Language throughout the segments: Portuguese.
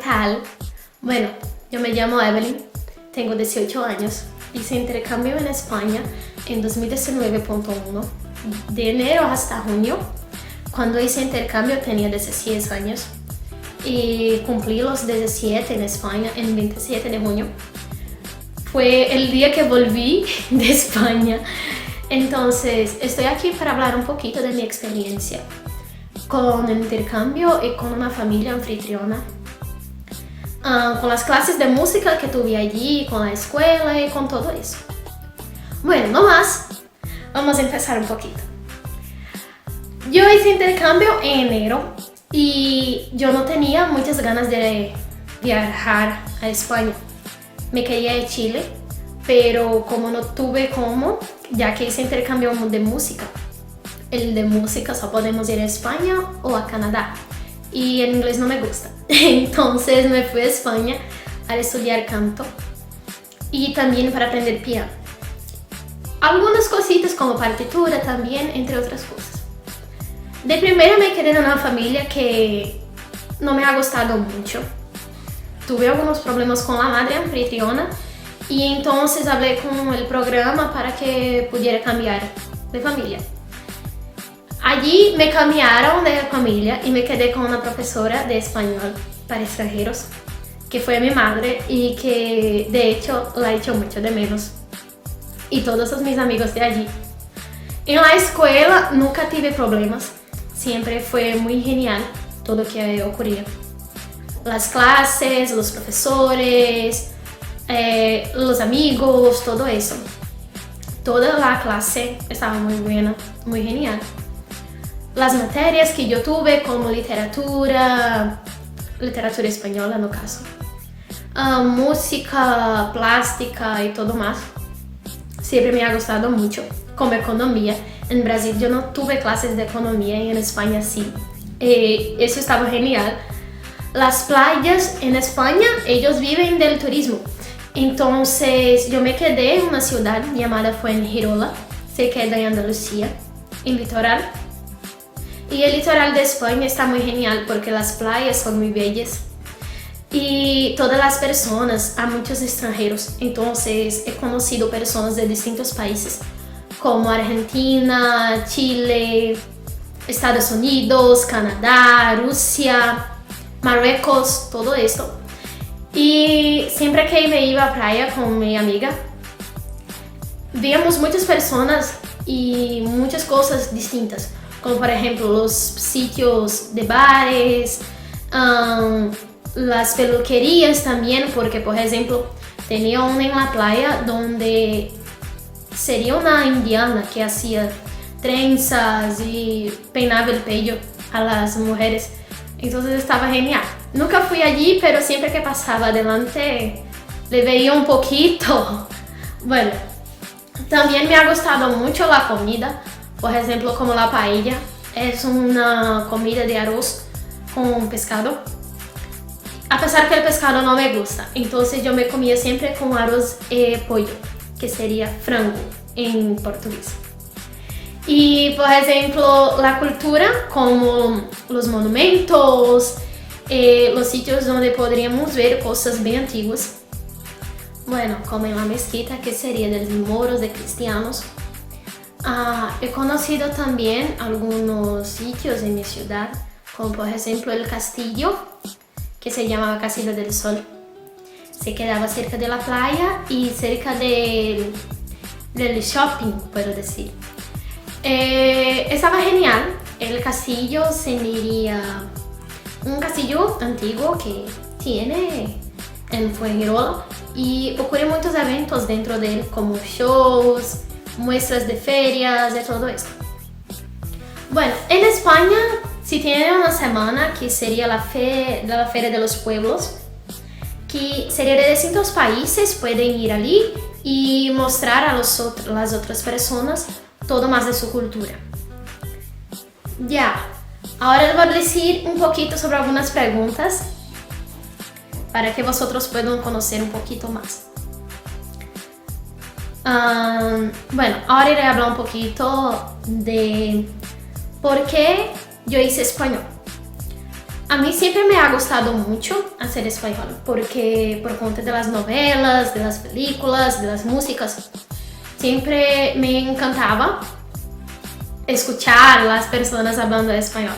tal? Bueno, yo me llamo Evelyn, tengo 18 años, hice intercambio en España en 2019.1, de enero hasta junio. Cuando hice intercambio tenía 16 años y cumplí los 17 en España en 27 de junio. Fue el día que volví de España. Entonces, estoy aquí para hablar un poquito de mi experiencia con el intercambio y con una familia anfitriona. Con las clases de música que tuve allí, con la escuela y con todo eso. Bueno, no más, vamos a empezar un poquito. Yo hice intercambio en enero y yo no tenía muchas ganas de viajar a España. Me quería ir a Chile, pero como no tuve cómo, ya que hice intercambio de música. El de música solo podemos ir a España o a Canadá. Y en inglés no me gusta. Entonces me fui a España a estudiar canto y también para aprender piano. Algunas cositas como partitura también, entre otras cosas. De primero me quedé en una familia que no me ha gustado mucho. Tuve algunos problemas con la madre anfitriona y entonces hablé con el programa para que pudiera cambiar de familia. Allí me cambiaron de familia y me quedé con una profesora de español para extranjeros, que fue mi madre y que de hecho la echo mucho de menos. Y todos mis amigos de allí. En la escuela nunca tuve problemas, siempre fue muy genial todo lo que ocurría. Las clases, los profesores, los amigos, todo eso. Toda la clase estaba muy buena, muy genial. Las materias que yo tuve como literatura española no caso, música, plástica y todo más, siempre me ha gustado mucho, como economía. En Brasil yo no tuve clases de economía y en España sí, eso estaba genial. Las playas en España, ellos viven del turismo, entonces yo me quedé en una ciudad llamada Fuengirola, se queda en Andalucía, en litoral. Y el litoral de España está muy genial porque las playas son muy bellas y todas las personas, hay muchos extranjeros, entonces he conocido personas de distintos países como Argentina, Chile, Estados Unidos, Canadá, Rusia, Marruecos, todo esto. Y siempre que me iba a playa con mi amiga, veíamos muchas personas y muchas cosas distintas, como por ejemplo los sitios de bares, las peluquerías también, porque por ejemplo tenía una en la playa donde sería una indiana que hacía trenzas y peinaba el pelo a las mujeres. Entonces estaba genial. Nunca fui allí, pero siempre que pasaba adelante le veía un poquito. Bueno, también me ha gustado mucho la comida. Por ejemplo, como la paella, es una comida de arroz con pescado. A pesar que el pescado no me gusta, entonces yo me comía siempre con arroz pollo, que sería frango en portugués. Y por ejemplo, la cultura, como los monumentos, los sitios donde podríamos ver cosas bien antiguas. Bueno, como en la mezquita, que sería de los moros, de cristianos. He conocido también algunos sitios en mi ciudad, como por ejemplo el castillo, que se llamaba Castillo del Sol. Se quedaba cerca de la playa y cerca del shopping, puedo decir. Estaba genial. El castillo se diría un castillo antiguo que tiene en Fuengirola y ocurren muchos eventos dentro de él, como shows, muestras de ferias, de todo esto. Bueno, en España si tienen una semana que sería la Feria de los Pueblos, que sería de distintos países, pueden ir allí y mostrar a las otras personas todo más de su cultura. Ya, ahora les voy a decir un poquito sobre algunas preguntas para que vosotros puedan conocer un poquito más. Bueno, ahora iré a hablar un poquito de por qué yo hice español. A mí siempre me ha gustado mucho hacer español, porque por cuenta de las novelas, de las películas, de las músicas, siempre me encantaba escuchar a las personas hablando español.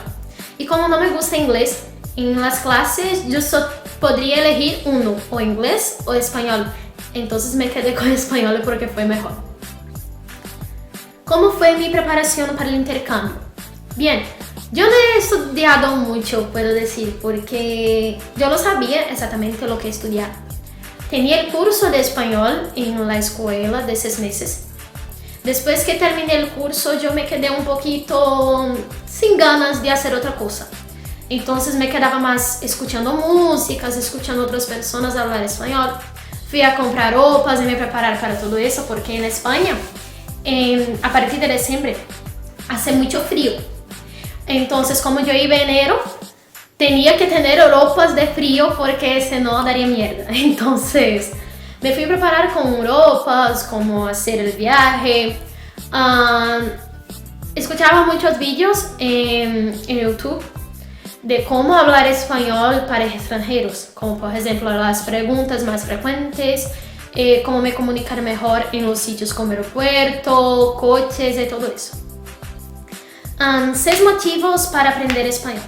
Y como no me gusta inglés, en las clases yo solo podría elegir uno, o inglés o español. Entonces me quedé con español porque fue mejor. ¿Cómo fue mi preparación para el intercambio? Bien, yo no he estudiado mucho, puedo decir, porque yo no sabía exactamente lo que estudiar. Tenía el curso de español en la escuela de 6 meses. Después que terminé el curso, yo me quedé un poquito sin ganas de hacer otra cosa. Entonces me quedaba más escuchando músicas, escuchando otras personas hablar español. Fui a comprar ropas y me preparar para todo eso, porque en España, a partir de diciembre, hace mucho frío. Entonces, como yo iba en enero, tenía que tener ropas de frío porque si no daría mierda. Entonces, me fui a preparar con ropas, cómo hacer el viaje. Escuchaba muchos vídeos en YouTube de cómo hablar español para extranjeros, como por ejemplo las preguntas más frecuentes, cómo me comunicar mejor en los sitios como aeropuerto, coches y todo eso. 6 motivos para aprender español.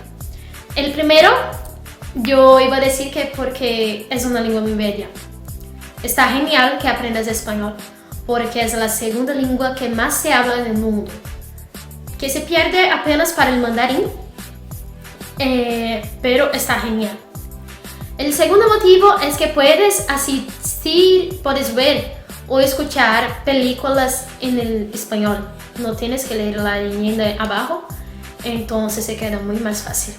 El primero, yo iba a decir que porque es una lengua muy bella. Está genial que aprendas español, porque es la segunda lengua que más se habla en el mundo, que se pierde apenas para el mandarín, pero está genial. El segundo motivo es que puedes asistir, puedes ver o escuchar películas en el español. No tienes que leer la leyenda abajo, entonces se queda muy más fácil.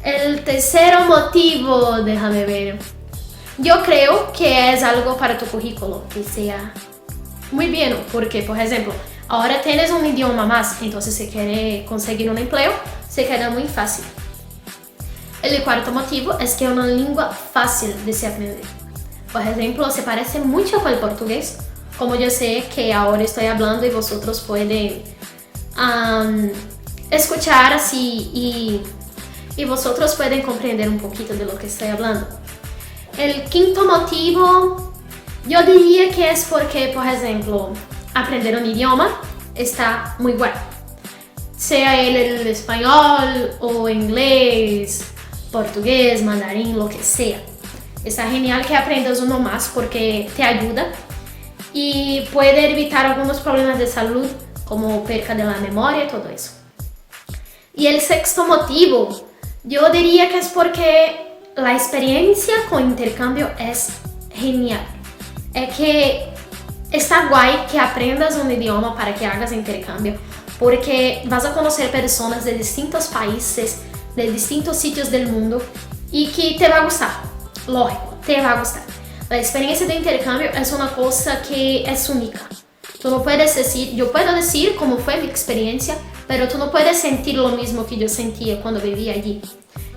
El tercer motivo, déjame ver. Yo creo que es algo para tu currículo, que sea muy bien, porque, por ejemplo, ahora tienes un idioma más, entonces si quieres conseguir un empleo, se queda muy fácil. El cuarto motivo es que es una lengua fácil de se aprender. Por ejemplo, se parece mucho con el portugués, como yo sé que ahora estoy hablando y vosotros pueden escuchar así y vosotros pueden comprender un poquito de lo que estoy hablando. El quinto motivo, yo diría que es porque, por ejemplo, aprender un idioma está muy bueno. Sea el español o inglés, portugués, mandarín, lo que sea. Está genial que aprendas uno más porque te ayuda y puede evitar algunos problemas de salud como pérdida de la memoria y todo eso. Y el sexto motivo, yo diría que es porque la experiencia con intercambio es genial. Es que está guay que aprendas un idioma para que hagas intercambio, porque vas a conocer personas de distintos países, de distintos sitios del mundo y que te va a gustar. Lógico, te va a gustar. La experiencia de intercambio es una cosa que es única. Tú no puedes decir, yo puedo decir cómo fue mi experiencia, pero tú no puedes sentir lo mismo que yo sentía cuando vivía allí.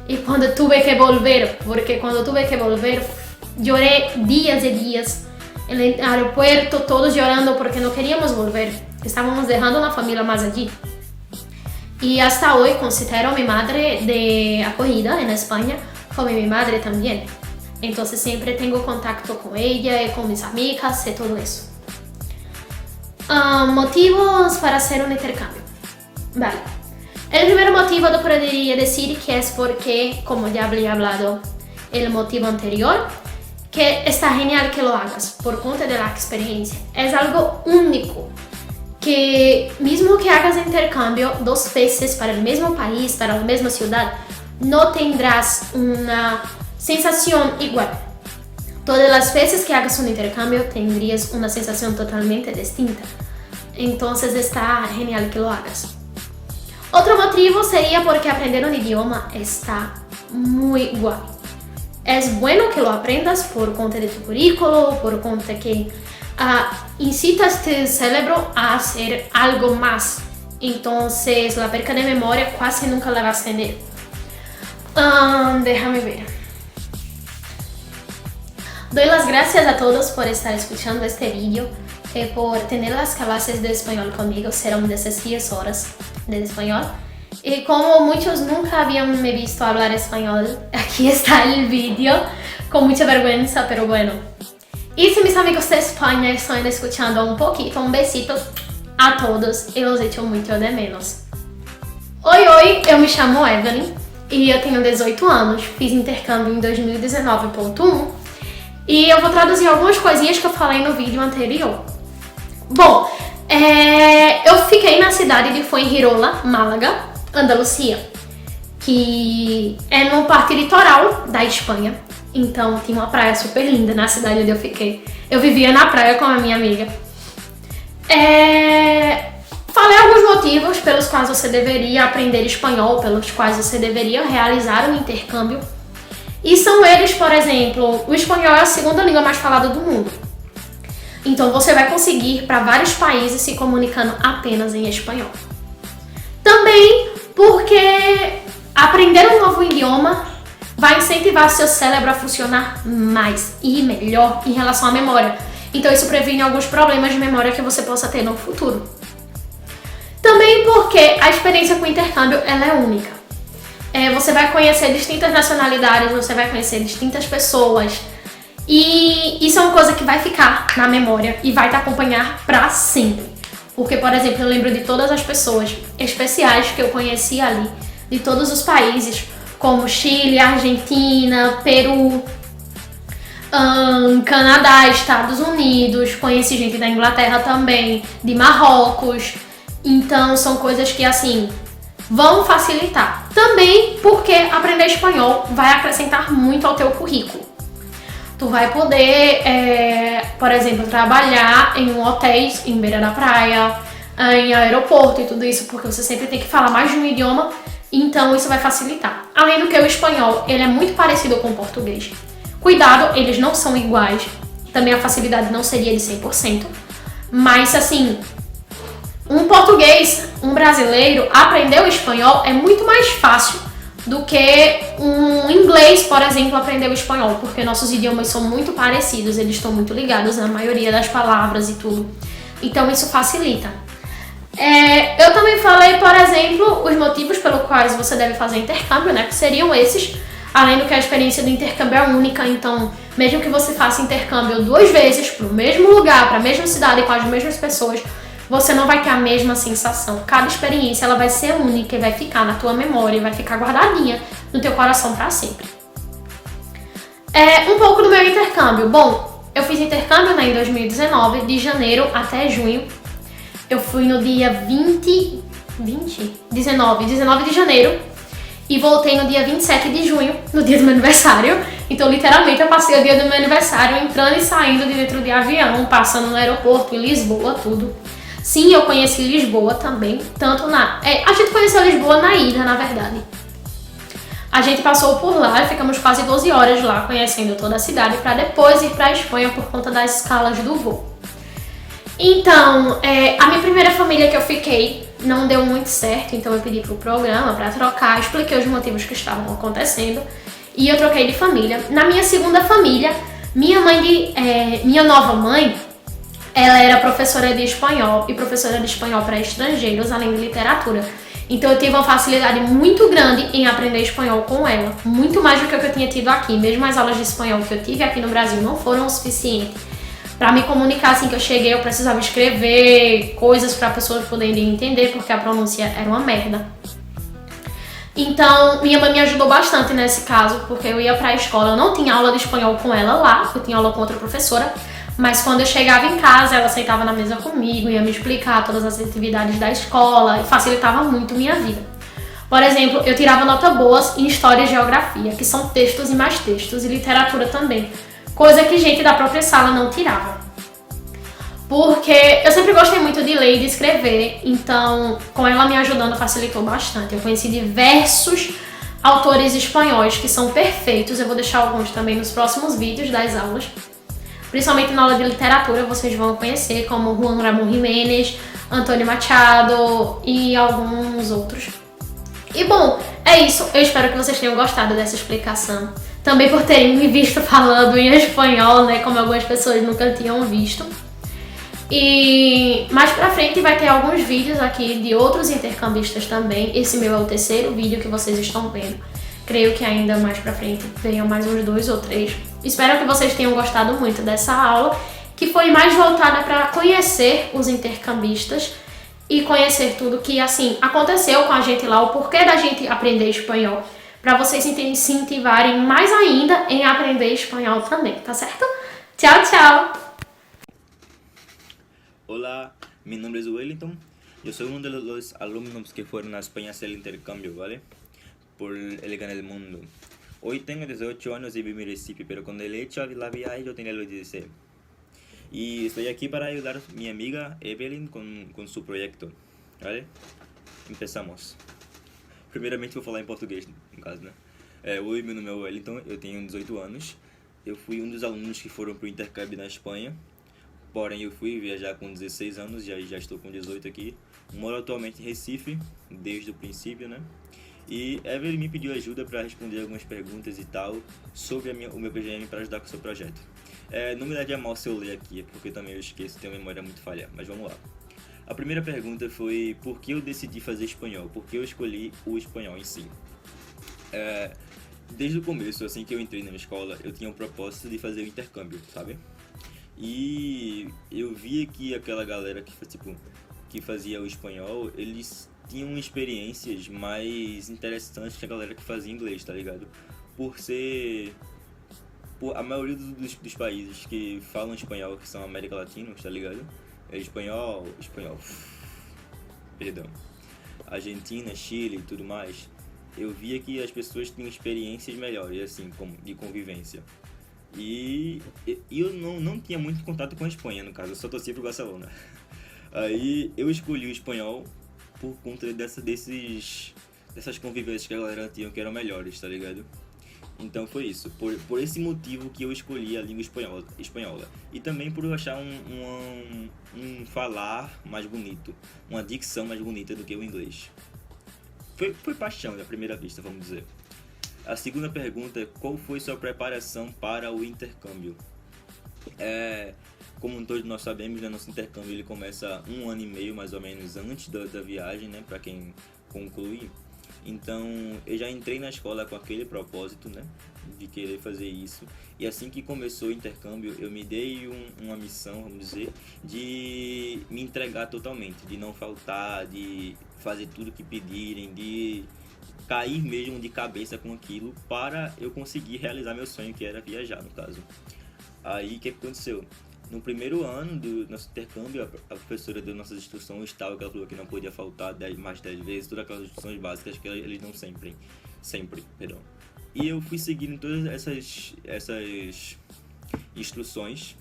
Y cuando tuve que volver, porque cuando tuve que volver lloré días y días en el aeropuerto, todos llorando porque no queríamos volver. Estábamos dejando una familia más allí. Y hasta hoy considero a mi madre de acogida en España como mi madre también. Entonces siempre tengo contacto con ella y con mis amigas y todo eso. Motivos para hacer un intercambio. Vale. El primer motivo yo podría decir que es porque, como ya había hablado el motivo anterior, que está genial que lo hagas por cuenta de la experiencia. Es algo único, que mismo que hagas intercambio 2 veces para el mismo país, para la misma ciudad, no tendrás una sensación igual. Todas las veces que hagas un intercambio tendrías una sensación totalmente distinta. Entonces está genial que lo hagas. Otro motivo sería porque aprender un idioma está muy guay. Es bueno que lo aprendas por cuenta de tu currículo, por cuenta que incitas tu cerebro a hacer algo más. Entonces la pérdida de memoria casi nunca la vas a tener. Déjame ver. Doy las gracias a todos por estar escuchando este vídeo y por tener las clases de español conmigo. Serán 16 horas de español Y como muchos nunca habían me visto hablar español, aquí está el vídeo, con mucha vergüenza, pero bueno. Y si mis amigos de España están escuchando un poquito, un besito a todos y los echo muito de menos. Oi, eu me chamo Evelyn e eu tenho 18 anos, fiz intercâmbio em 2019.1 e eu vou traduzir algumas coisinhas que eu falei no vídeo anterior. Bom, eu fiquei na cidade de Fuengirola, Málaga, Andalucia, que é no parte litoral da Espanha. Então tem uma praia super linda na cidade onde eu fiquei. Eu vivia na praia com a minha amiga. Falei alguns motivos pelos quais você deveria aprender espanhol, pelos quais você deveria realizar um intercâmbio. E são eles, por exemplo, o espanhol é a segunda língua mais falada do mundo. Então você vai conseguir ir para vários países se comunicando apenas em espanhol. Também porque aprender um novo idioma vai incentivar seu cérebro a funcionar mais e melhor em relação à memória. Então isso previne alguns problemas de memória que você possa ter no futuro. Também porque a experiência com o intercâmbio ela é única. Você vai conhecer distintas nacionalidades, você vai conhecer distintas pessoas. E isso é uma coisa que vai ficar na memória e vai te acompanhar para sempre. Porque, por exemplo, eu lembro de todas as pessoas especiais que eu conheci ali, de todos os países, como Chile, Argentina, Peru, Canadá, Estados Unidos, conheci gente da Inglaterra também, de Marrocos. Então são coisas que assim vão facilitar. Também porque aprender espanhol vai acrescentar muito ao teu currículo. Tu vai poder, por exemplo, trabalhar em hotéis em beira da praia, em aeroporto e tudo isso, porque você sempre tem que falar mais de um idioma, então isso vai facilitar. Além do que o espanhol, ele é muito parecido com o português. Cuidado, eles não são iguais, também a facilidade não seria de 100%, mas assim, um português, um brasileiro, aprender o espanhol é muito mais fácil do que um inglês, por exemplo, aprender o espanhol, porque nossos idiomas são muito parecidos, eles estão muito ligados na maioria das palavras e tudo. Então isso facilita. Eu também falei, por exemplo, os motivos pelos quais você deve fazer intercâmbio, né? Que seriam esses, além do que a experiência do intercâmbio é única, então mesmo que você faça intercâmbio 2 vezes para o mesmo lugar, para a mesma cidade, com as mesmas pessoas, você não vai ter a mesma sensação. Cada experiência ela vai ser única e vai ficar na tua memória, vai ficar guardadinha no teu coração para sempre. Um pouco do meu intercâmbio. Bom, eu fiz intercâmbio em 2019, de janeiro até junho. Eu fui no dia 19 de janeiro e voltei no dia 27 de junho, no dia do meu aniversário. Então, literalmente, eu passei o dia do meu aniversário entrando e saindo de dentro de avião, passando no aeroporto, em Lisboa, tudo. Sim, eu conheci Lisboa também, tanto a gente conheceu Lisboa na ida, na verdade. A gente passou por lá e ficamos quase 12 horas lá, conhecendo toda a cidade, para depois ir para a Espanha por conta das escalas do voo. Então, a minha primeira família que eu fiquei não deu muito certo, então eu pedi pro programa para trocar, expliquei os motivos que estavam acontecendo e eu troquei de família. Na minha segunda família, minha nova mãe, ela era professora de espanhol e professora de espanhol para estrangeiros, além de literatura. Então eu tive uma facilidade muito grande em aprender espanhol com ela, muito mais do que o que eu tinha tido aqui. Mesmo as aulas de espanhol que eu tive aqui no Brasil não foram o suficiente para me comunicar. Assim que eu cheguei, eu precisava escrever coisas para pessoas poderem entender, porque a pronúncia era uma merda. Então, minha mãe me ajudou bastante nesse caso, porque eu ia para a escola, eu não tinha aula de espanhol com ela lá, eu tinha aula com outra professora, mas quando eu chegava em casa, ela sentava na mesa comigo, ia me explicar todas as atividades da escola e facilitava muito minha vida. Por exemplo, eu tirava nota boas em História e Geografia, que são textos e mais textos, e literatura também, coisa que gente da própria sala não tirava. Porque eu sempre gostei muito de ler e de escrever, então com ela me ajudando facilitou bastante. Eu conheci diversos autores espanhóis que são perfeitos, eu vou deixar alguns também nos próximos vídeos das aulas. Principalmente na aula de literatura vocês vão conhecer, como Juan Ramón Jiménez, Antonio Machado e alguns outros. E bom, é isso. Eu espero que vocês tenham gostado dessa explicação. Também por terem me visto falando em espanhol, né, como algumas pessoas nunca tinham visto. E mais pra frente vai ter alguns vídeos aqui de outros intercambistas também. Esse meu é o terceiro vídeo que vocês estão vendo. Creio que ainda mais pra frente venham mais uns 2 ou 3. Espero que vocês tenham gostado muito dessa aula, que foi mais voltada para conhecer os intercambistas e conhecer tudo que assim aconteceu com a gente lá, o porquê da gente aprender espanhol, para vocês se incentivarem mais ainda em aprender espanhol também, tá certo? Tchau, tchau! Hola, mi nombre es Wellington. Yo soy uno de los alumnos que fueron a España a hacer el intercambio, ¿vale? Por el Gran del Mundo. Hoy tengo 18 años y vivo en Recife, pero cuando he hecho la viaje yo tenía los 16. Y estoy aquí para ayudar a mi amiga Evelyn con su proyecto, ¿vale? Empezamos. Primeiramente vou falar em português, no caso, né? Oi, meu nome é Wellington, eu tenho 18 anos. Eu fui um dos alunos que foram para o intercâmbio na Espanha. Porém, eu fui viajar com 16 anos, já estou com 18 aqui. Moro atualmente em Recife, desde o princípio, né? E Evelyn me pediu ajuda para responder algumas perguntas e tal sobre o meu PGM para ajudar com o seu projeto. Não me leve a mal se eu ler aqui, porque também eu esqueço, tenho a memória muito falha, mas vamos lá. A primeira pergunta foi por que eu decidi fazer espanhol, por que eu escolhi o espanhol em si. Desde o começo, assim que eu entrei na minha escola, eu tinha o propósito de fazer o intercâmbio, sabe? E eu via que aquela galera que fazia o espanhol, eles tinham experiências mais interessantes que a galera que fazia inglês, tá ligado? Por a maioria dos países que falam espanhol, que são América Latina, tá ligado? Perdão. Argentina, Chile e tudo mais. Eu via que as pessoas tinham experiências melhores, assim, como de convivência. E eu não tinha muito contato com a Espanha, no caso, eu só torcia pro Barcelona. Aí eu escolhi o espanhol por conta dessas convivências que a galera tinha que eram melhores, tá ligado? Então foi isso, por esse motivo que eu escolhi a língua espanhola. E também por eu achar um falar mais bonito, uma dicção mais bonita do que o inglês. Foi paixão à primeira vista, vamos dizer. A segunda pergunta é qual foi sua preparação para o intercâmbio? Como todos nós sabemos, né, nosso intercâmbio ele começa 1 ano e meio mais ou menos antes da viagem, né, para quem conclui. Então eu já entrei na escola com aquele propósito, né, de querer fazer isso. E assim que começou o intercâmbio, eu me dei uma missão, vamos dizer, de me entregar totalmente, de não faltar, de fazer tudo que pedirem, de cair mesmo de cabeça com aquilo para eu conseguir realizar meu sonho, que era viajar, no caso. Aí o que aconteceu? No primeiro ano do nosso intercâmbio, a professora deu nossas instruções tal, que ela falou que não podia faltar mais 10 vezes, todas aquelas instruções básicas que eles dão sempre, perdão. E eu fui seguindo todas essas instruções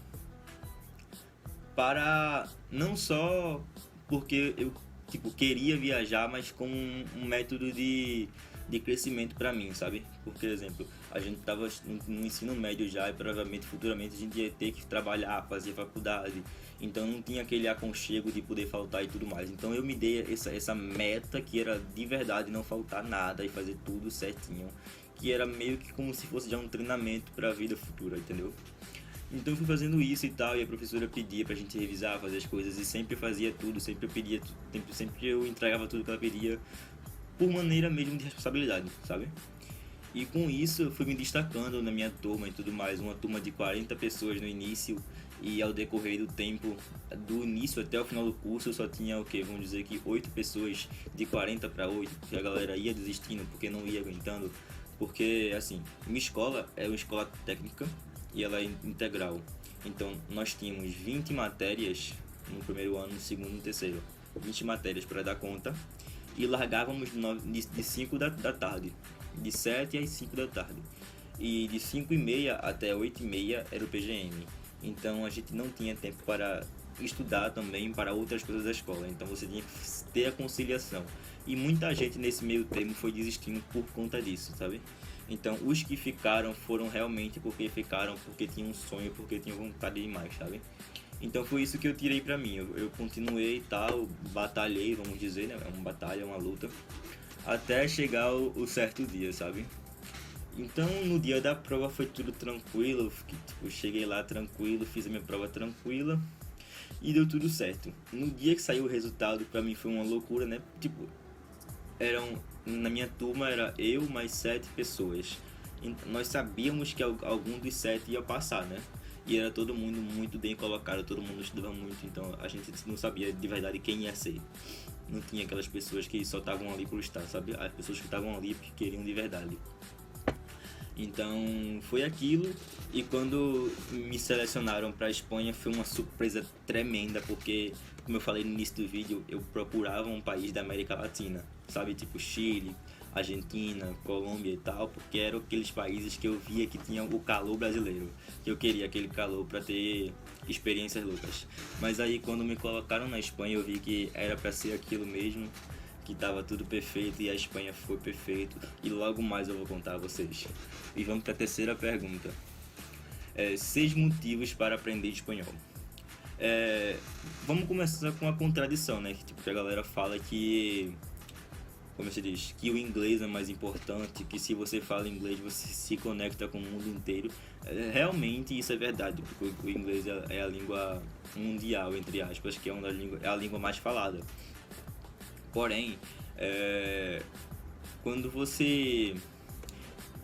para não só porque eu queria viajar, mas com um método de crescimento para mim, sabe? Por exemplo, a gente tava no ensino médio já e provavelmente futuramente a gente ia ter que trabalhar, fazer faculdade, então não tinha aquele aconchego de poder faltar e tudo mais. Então eu me dei essa meta que era de verdade não faltar nada e fazer tudo certinho, que era meio que como se fosse já um treinamento para a vida futura, entendeu? Então eu fui fazendo isso e tal, e a professora pedia pra gente revisar, fazer as coisas, e sempre fazia tudo, sempre eu pedia, sempre eu entregava tudo que ela pedia, por maneira mesmo de responsabilidade, sabe? E com isso eu fui me destacando na minha turma e tudo mais, uma turma de 40 pessoas no início, e ao decorrer do tempo, do início até o final do curso, só tinha o que? Vamos dizer que 8 pessoas, de 40 para 8, porque a galera ia desistindo, porque não ia aguentando, porque assim, minha escola é uma escola técnica, e ela é integral. Então, nós tínhamos 20 matérias no primeiro ano, no segundo e no terceiro. 20 matérias para dar conta. E largávamos de 5 da tarde. De 7 às 5 da tarde. E de 5h30 até 8h30 era o PGM. Então, a gente não tinha tempo para estudar também para outras coisas da escola. Então, você tinha que ter a conciliação. E muita gente nesse meio termo foi desistindo por conta disso, sabe? Então, os que ficaram foram realmente porque ficaram, porque tinham um sonho, porque tinham vontade de mais, sabe? Então, foi isso que eu tirei pra mim. Eu continuei e tal, batalhei, vamos dizer, né? É uma batalha, uma luta, até chegar o certo dia, sabe? Então, no dia da prova foi tudo tranquilo, cheguei lá tranquilo, fiz a minha prova tranquila. E deu tudo certo. No dia que saiu o resultado, pra mim foi uma loucura, né? Tipo, na minha turma era eu mais 7 pessoas. E nós sabíamos que algum dos 7 ia passar, né? E era todo mundo muito bem colocado, todo mundo estudava muito, então a gente não sabia de verdade quem ia ser. Não tinha aquelas pessoas que só estavam ali por estar, sabe? As pessoas que estavam ali porque queriam de verdade. Então foi aquilo, e quando me selecionaram para a Espanha foi uma surpresa tremenda, porque, como eu falei no início do vídeo, eu procurava um país da América Latina, sabe, tipo Chile, Argentina, Colômbia e tal, porque eram aqueles países que eu via que tinham o calor brasileiro, que eu queria aquele calor para ter experiências loucas. Mas aí quando me colocaram na Espanha eu vi que era para ser aquilo mesmo, que estava tudo perfeito e a Espanha foi perfeito, e logo mais eu vou contar a vocês. E vamos para a terceira pergunta. 6 motivos para aprender espanhol. Vamos começar com a contradição, né? Que a galera fala que, como se diz, que o inglês é mais importante, que se você fala inglês você se conecta com o mundo inteiro. Realmente isso é verdade, porque o inglês é a língua mundial, entre aspas, que é a língua mais falada. Porém, quando você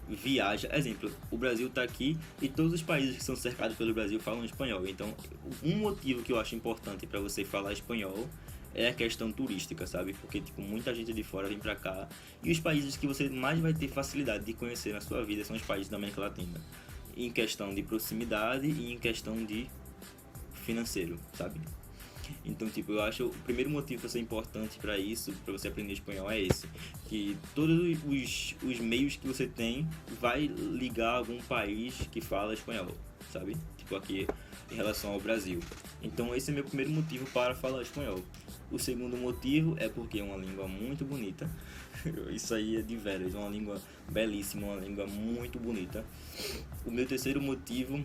viaja, exemplo, o Brasil está aqui e todos os países que são cercados pelo Brasil falam espanhol. Então, um motivo que eu acho importante para você falar espanhol é a questão turística, sabe? Porque tipo, muita gente de fora vem para cá, e os países que você mais vai ter facilidade de conhecer na sua vida são os países da América Latina, em questão de proximidade e em questão de financeiro, sabe? Então, tipo, eu acho o primeiro motivo para ser importante para isso, para você aprender espanhol, é esse. Que todos os meios que você tem vai ligar a algum país que fala espanhol, sabe? Tipo aqui em relação ao Brasil. Então, esse é meu primeiro motivo para falar espanhol. O segundo motivo é porque é uma língua muito bonita. Isso aí é de veras, é uma língua belíssima, uma língua muito bonita. O meu terceiro motivo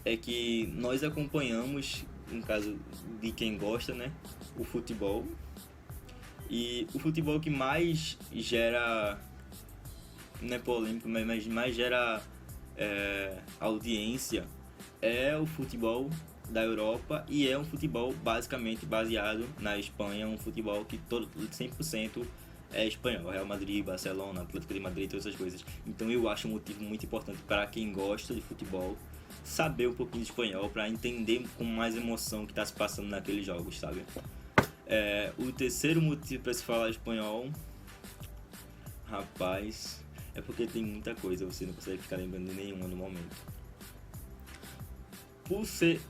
é que nós acompanhamos, no caso de quem gosta, né, o futebol. E o futebol que mais gera, não é polêmico, mas mais gera audiência é o futebol da Europa, e é um futebol basicamente baseado na Espanha, um futebol que 100% é espanhol, Real Madrid, Barcelona, Atlético de Madrid, todas essas coisas. Então eu acho um motivo muito importante para quem gosta de futebol saber um pouquinho de espanhol, para entender com mais emoção o que está se passando naqueles jogos, sabe? O terceiro motivo para se falar espanhol, rapaz, é porque tem muita coisa, você não consegue ficar lembrando de nenhuma no momento. Por ser,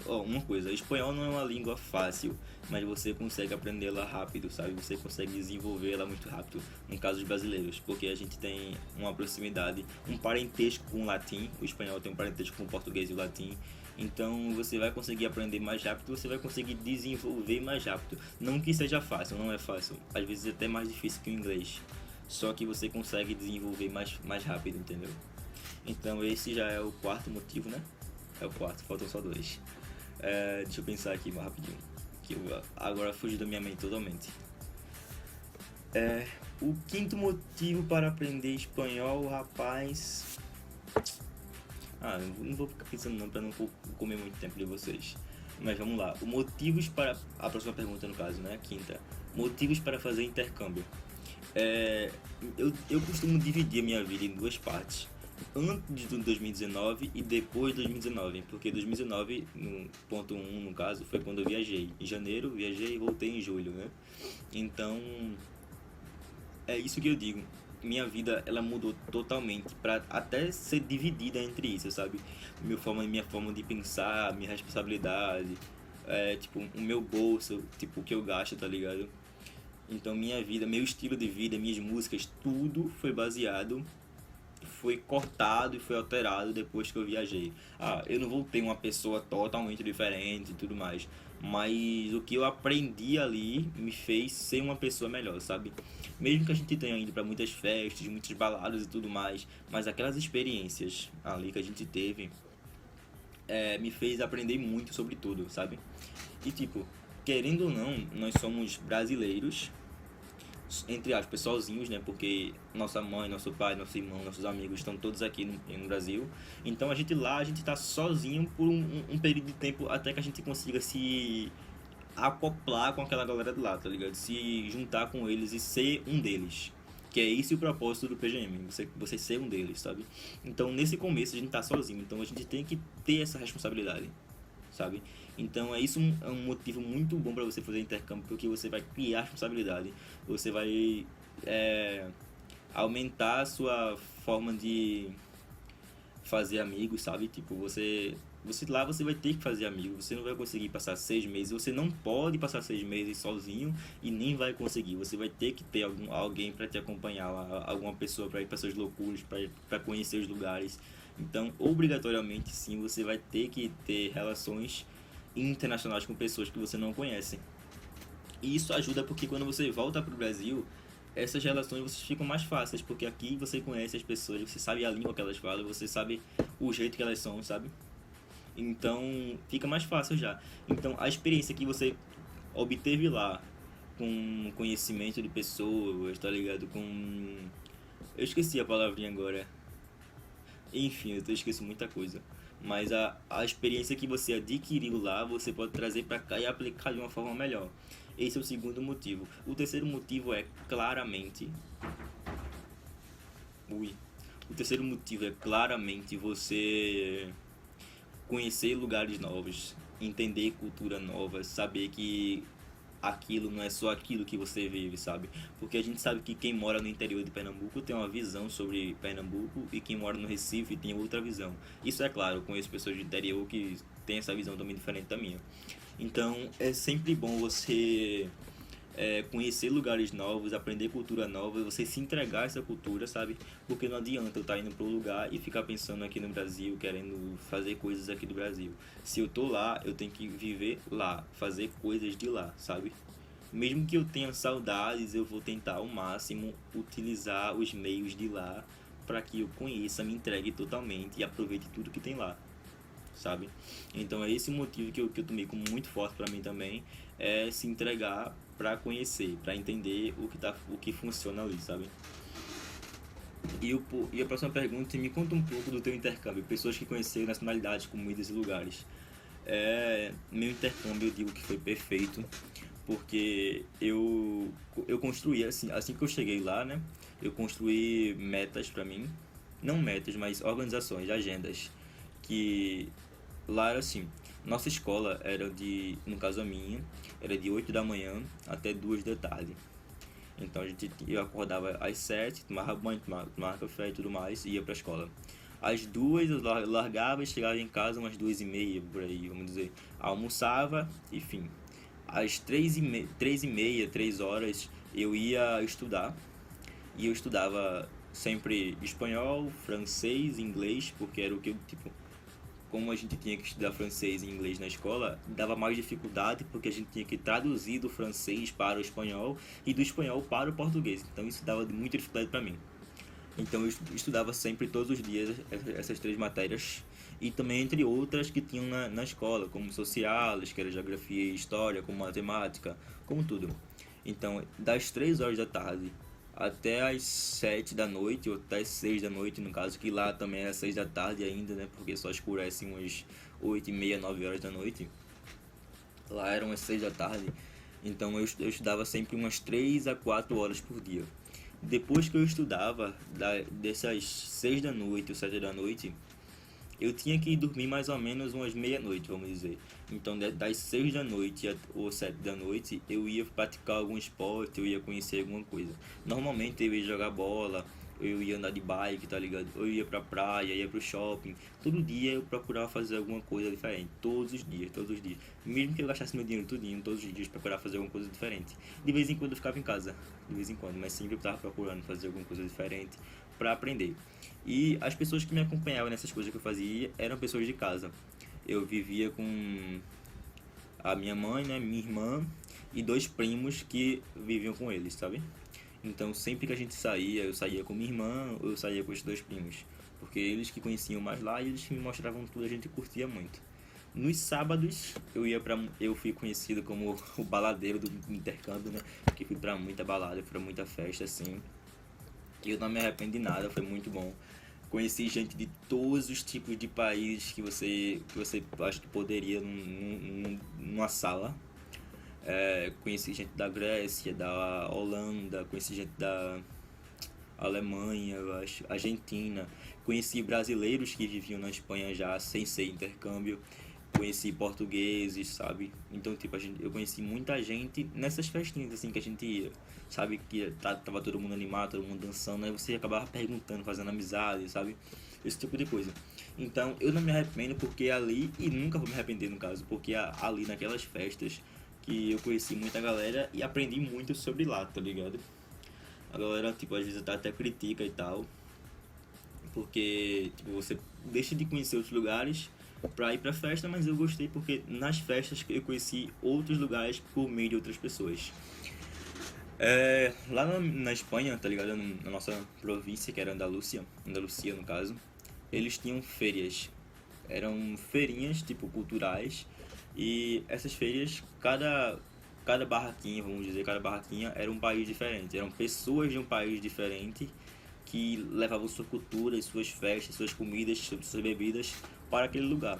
uma coisa, espanhol não é uma língua fácil, mas você consegue aprendê-la rápido, sabe? Você consegue desenvolvê-la muito rápido, no caso dos brasileiros, porque a gente tem uma proximidade, um parentesco com o latim. O espanhol tem um parentesco com o português e o latim, então você vai conseguir aprender mais rápido, você vai conseguir desenvolver mais rápido. Não que seja fácil, não é fácil, às vezes é até mais difícil que o inglês, só que você consegue desenvolver mais rápido, entendeu? Então esse já é o quarto motivo, né? É o quarto, faltam só 2. Deixa eu pensar aqui mais rapidinho, que eu agora fugi da minha mente totalmente. O quinto motivo para aprender espanhol, rapaz... não vou ficar pensando não, para não comer muito tempo de vocês. Mas vamos lá. Motivos para... A próxima pergunta, no caso, né? A quinta. Motivos para fazer intercâmbio. Eu costumo dividir a minha vida em 2 partes. Antes de 2019 e depois de 2019, porque 2019, no ponto 1 no caso, foi quando eu viajei. Em janeiro viajei e voltei em julho, né? Então, é isso que eu digo. Minha vida, ela mudou totalmente, para até ser dividida entre isso, sabe? Minha forma de pensar, minha responsabilidade, tipo, o meu bolso, tipo, o que eu gasto, tá ligado? Então, minha vida, meu estilo de vida, minhas músicas, tudo foi cortado e foi alterado depois que eu viajei. Eu não voltei uma pessoa totalmente diferente e tudo mais, mas o que eu aprendi ali me fez ser uma pessoa melhor, sabe? Mesmo que a gente tenha ido para muitas festas, muitas baladas e tudo mais, mas aquelas experiências ali que a gente teve me fez aprender muito sobre tudo, sabe? E tipo, querendo ou não, nós somos brasileiros, entre aspas, sozinhos, né? Porque nossa mãe, nosso pai, nosso irmão, nossos amigos estão todos aqui no Brasil. Então a gente tá sozinho por um período de tempo até que a gente consiga se acoplar com aquela galera de lá, tá ligado? Se juntar com eles e ser um deles. Que é esse o propósito do PGM, você ser um deles, sabe? Então nesse começo a gente tá sozinho, então a gente tem que ter essa responsabilidade, sabe? Então é um motivo muito bom para você fazer intercâmbio, porque você vai criar responsabilidade, você vai aumentar a sua forma de fazer amigos, sabe? Tipo, você lá você vai ter que fazer amigos, você não vai conseguir passar 6 meses, você não pode passar 6 meses sozinho e nem vai conseguir. Você vai ter que ter alguém para te acompanhar, alguma pessoa para ir para suas loucuras, para conhecer os lugares. Então, obrigatoriamente, sim, você vai ter que ter relações internacionais com pessoas que você não conhece. E isso ajuda porque quando você volta para o Brasil, essas relações vocês ficam mais fáceis, porque aqui você conhece as pessoas, você sabe a língua que elas falam, você sabe o jeito que elas são, sabe? Então fica mais fácil já. Então a experiência que você obteve lá, com conhecimento de pessoas, tá ligado? Eu esqueci a palavrinha agora. Enfim, eu esqueço muita coisa. Mas a experiência que você adquiriu lá, você pode trazer para cá e aplicar de uma forma melhor. Esse é o segundo motivo. O terceiro motivo é claramente. Ui. O terceiro motivo é claramente você conhecer lugares novos, entender cultura nova, saber que aquilo não é só aquilo que você vive, sabe? Porque a gente sabe que quem mora no interior de Pernambuco tem uma visão sobre Pernambuco e quem mora no Recife tem outra visão. Isso é claro, eu conheço pessoas do interior que têm essa visão também diferente da minha. Então é sempre bom você conhecer lugares novos, aprender cultura nova, você se entregar a essa cultura, sabe? Porque não adianta eu estar indo para um lugar e ficar pensando aqui no Brasil, querendo fazer coisas aqui do Brasil. Se eu tô lá, eu tenho que viver lá, fazer coisas de lá, sabe? Mesmo que eu tenha saudades, eu vou tentar ao máximo utilizar os meios de lá para que eu conheça, me entregue totalmente e aproveite tudo que tem lá, sabe? Então é esse o motivo que eu tomei como muito forte para mim também, é se entregar para conhecer, para entender o que funciona ali, sabe? E a próxima pergunta, me conta um pouco do teu intercâmbio, pessoas que conheceram nacionalidades, comidas e lugares. Meu intercâmbio eu digo que foi perfeito, porque eu construí, assim que eu cheguei lá, né? Eu construí metas para mim, não metas, mas organizações, agendas, que lá era assim, nossa escola era no caso a minha, era de 8 da manhã até 2 da tarde. Então eu acordava às 7, tomava banho, tomava café e tudo mais, e ia pra escola. Às 2 eu largava e chegava em casa umas 2h30, por aí, vamos dizer. Almoçava, enfim. Às 3h30, 3 horas, eu ia estudar. E eu estudava sempre espanhol, francês, inglês, porque era o que eu, tipo, como a gente tinha que estudar francês e inglês na escola, dava mais dificuldade porque a gente tinha que traduzir do francês para o espanhol e do espanhol para o português. Então isso dava muita dificuldade para mim. Então eu estudava sempre todos os dias essas 3 matérias e também entre outras que tinham na escola, como sociais, que era geografia e história, como matemática, como tudo. Então das 3 horas da tarde até as 7 da noite, ou até as 6 da noite, no caso, que lá também é 6 da tarde ainda, né? Porque só escurece umas 8h30, 9 horas da noite. Lá eram as 6 da tarde. Então eu estudava sempre umas 3 a 4 horas por dia. Depois que eu estudava, dessas 6 da noite ou 7 da noite, eu tinha que dormir mais ou menos umas meia-noite, vamos dizer. Então, das 6 da noite ou 7 da noite, eu ia praticar algum esporte, eu ia conhecer alguma coisa. Normalmente eu ia jogar bola, eu ia andar de bike, tá ligado? Eu ia pra praia, ia pro shopping. Todo dia eu procurava fazer alguma coisa diferente. Todos os dias, todos os dias. Mesmo que eu gastasse meu dinheiro tudinho, todos os dias procurava fazer alguma coisa diferente. De vez em quando eu ficava em casa, de vez em quando, mas sempre eu tava procurando fazer alguma coisa diferente pra aprender. E as pessoas que me acompanhavam nessas coisas que eu fazia eram pessoas de casa. Eu vivia com a minha mãe, né, minha irmã e 2 primos que viviam com eles, sabe? Então sempre que a gente saía, eu saía com minha irmã ou eu saía com os 2 primos. Porque eles que conheciam mais lá e eles que me mostravam tudo, a gente curtia muito. Nos sábados eu fui conhecido como o baladeiro do intercâmbio, né? Que fui pra muita balada, fui pra muita festa, assim. E eu não me arrependo de nada, foi muito bom. Conheci gente de todos os tipos de países que você acho que poderia numa sala. Conheci gente da Grécia, da Holanda, conheci gente da Alemanha, eu acho, Argentina. Conheci brasileiros que viviam na Espanha já sem ser intercâmbio. Conheci portugueses, sabe? Então, tipo, eu conheci muita gente nessas festinhas assim que a gente ia, sabe? Que tava todo mundo animado, todo mundo dançando, aí você acabava perguntando, fazendo amizade, sabe? Esse tipo de coisa. Então, eu não me arrependo porque ali, e nunca vou me arrepender no caso, porque ali naquelas festas que eu conheci muita galera e aprendi muito sobre lá, tá ligado? A galera, tipo, às vezes até critica e tal, porque tipo, você deixa de conhecer outros lugares pra ir pra festa, mas eu gostei porque nas festas eu conheci outros lugares por meio de outras pessoas. Lá na Espanha, tá ligado? Na nossa província, que era Andalucia no caso, eles tinham feiras. Eram feirinhas, tipo, culturais, e essas feiras, cada barraquinha, vamos dizer, cada barraquinha era um país diferente. Eram pessoas de um país diferente que levavam sua cultura, suas festas, suas comidas, suas bebidas para aquele lugar.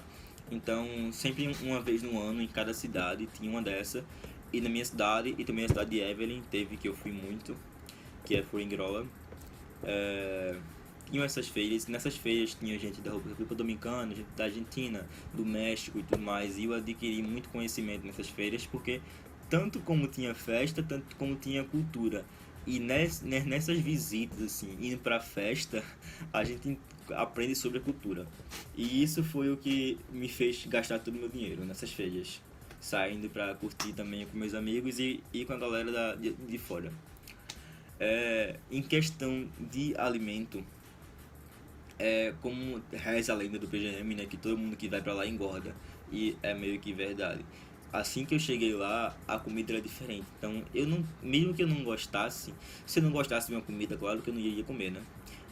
Então, sempre uma vez no ano, em cada cidade, tinha uma dessa. E na minha cidade, e também na cidade de Evelyn, teve que eu fui muito, que é Fuengirola. Tinham essas feiras, e nessas feiras tinha gente da República Dominicana, gente da Argentina, do México e tudo mais. E eu adquiri muito conhecimento nessas feiras, porque tanto como tinha festa, tanto como tinha cultura. E nessas visitas, assim, indo pra festa, a gente aprende sobre a cultura. E isso foi o que me fez gastar todo o meu dinheiro nessas feiras. Saindo pra curtir também com meus amigos e com a galera de fora. Em questão de alimento, como reza a lenda do PGM, né, que todo mundo que vai pra lá engorda. E é meio que verdade. Assim que eu cheguei lá, a comida era diferente. Então, eu não, mesmo que eu não gostasse, se eu não gostasse de uma comida, claro que eu não iria comer, né?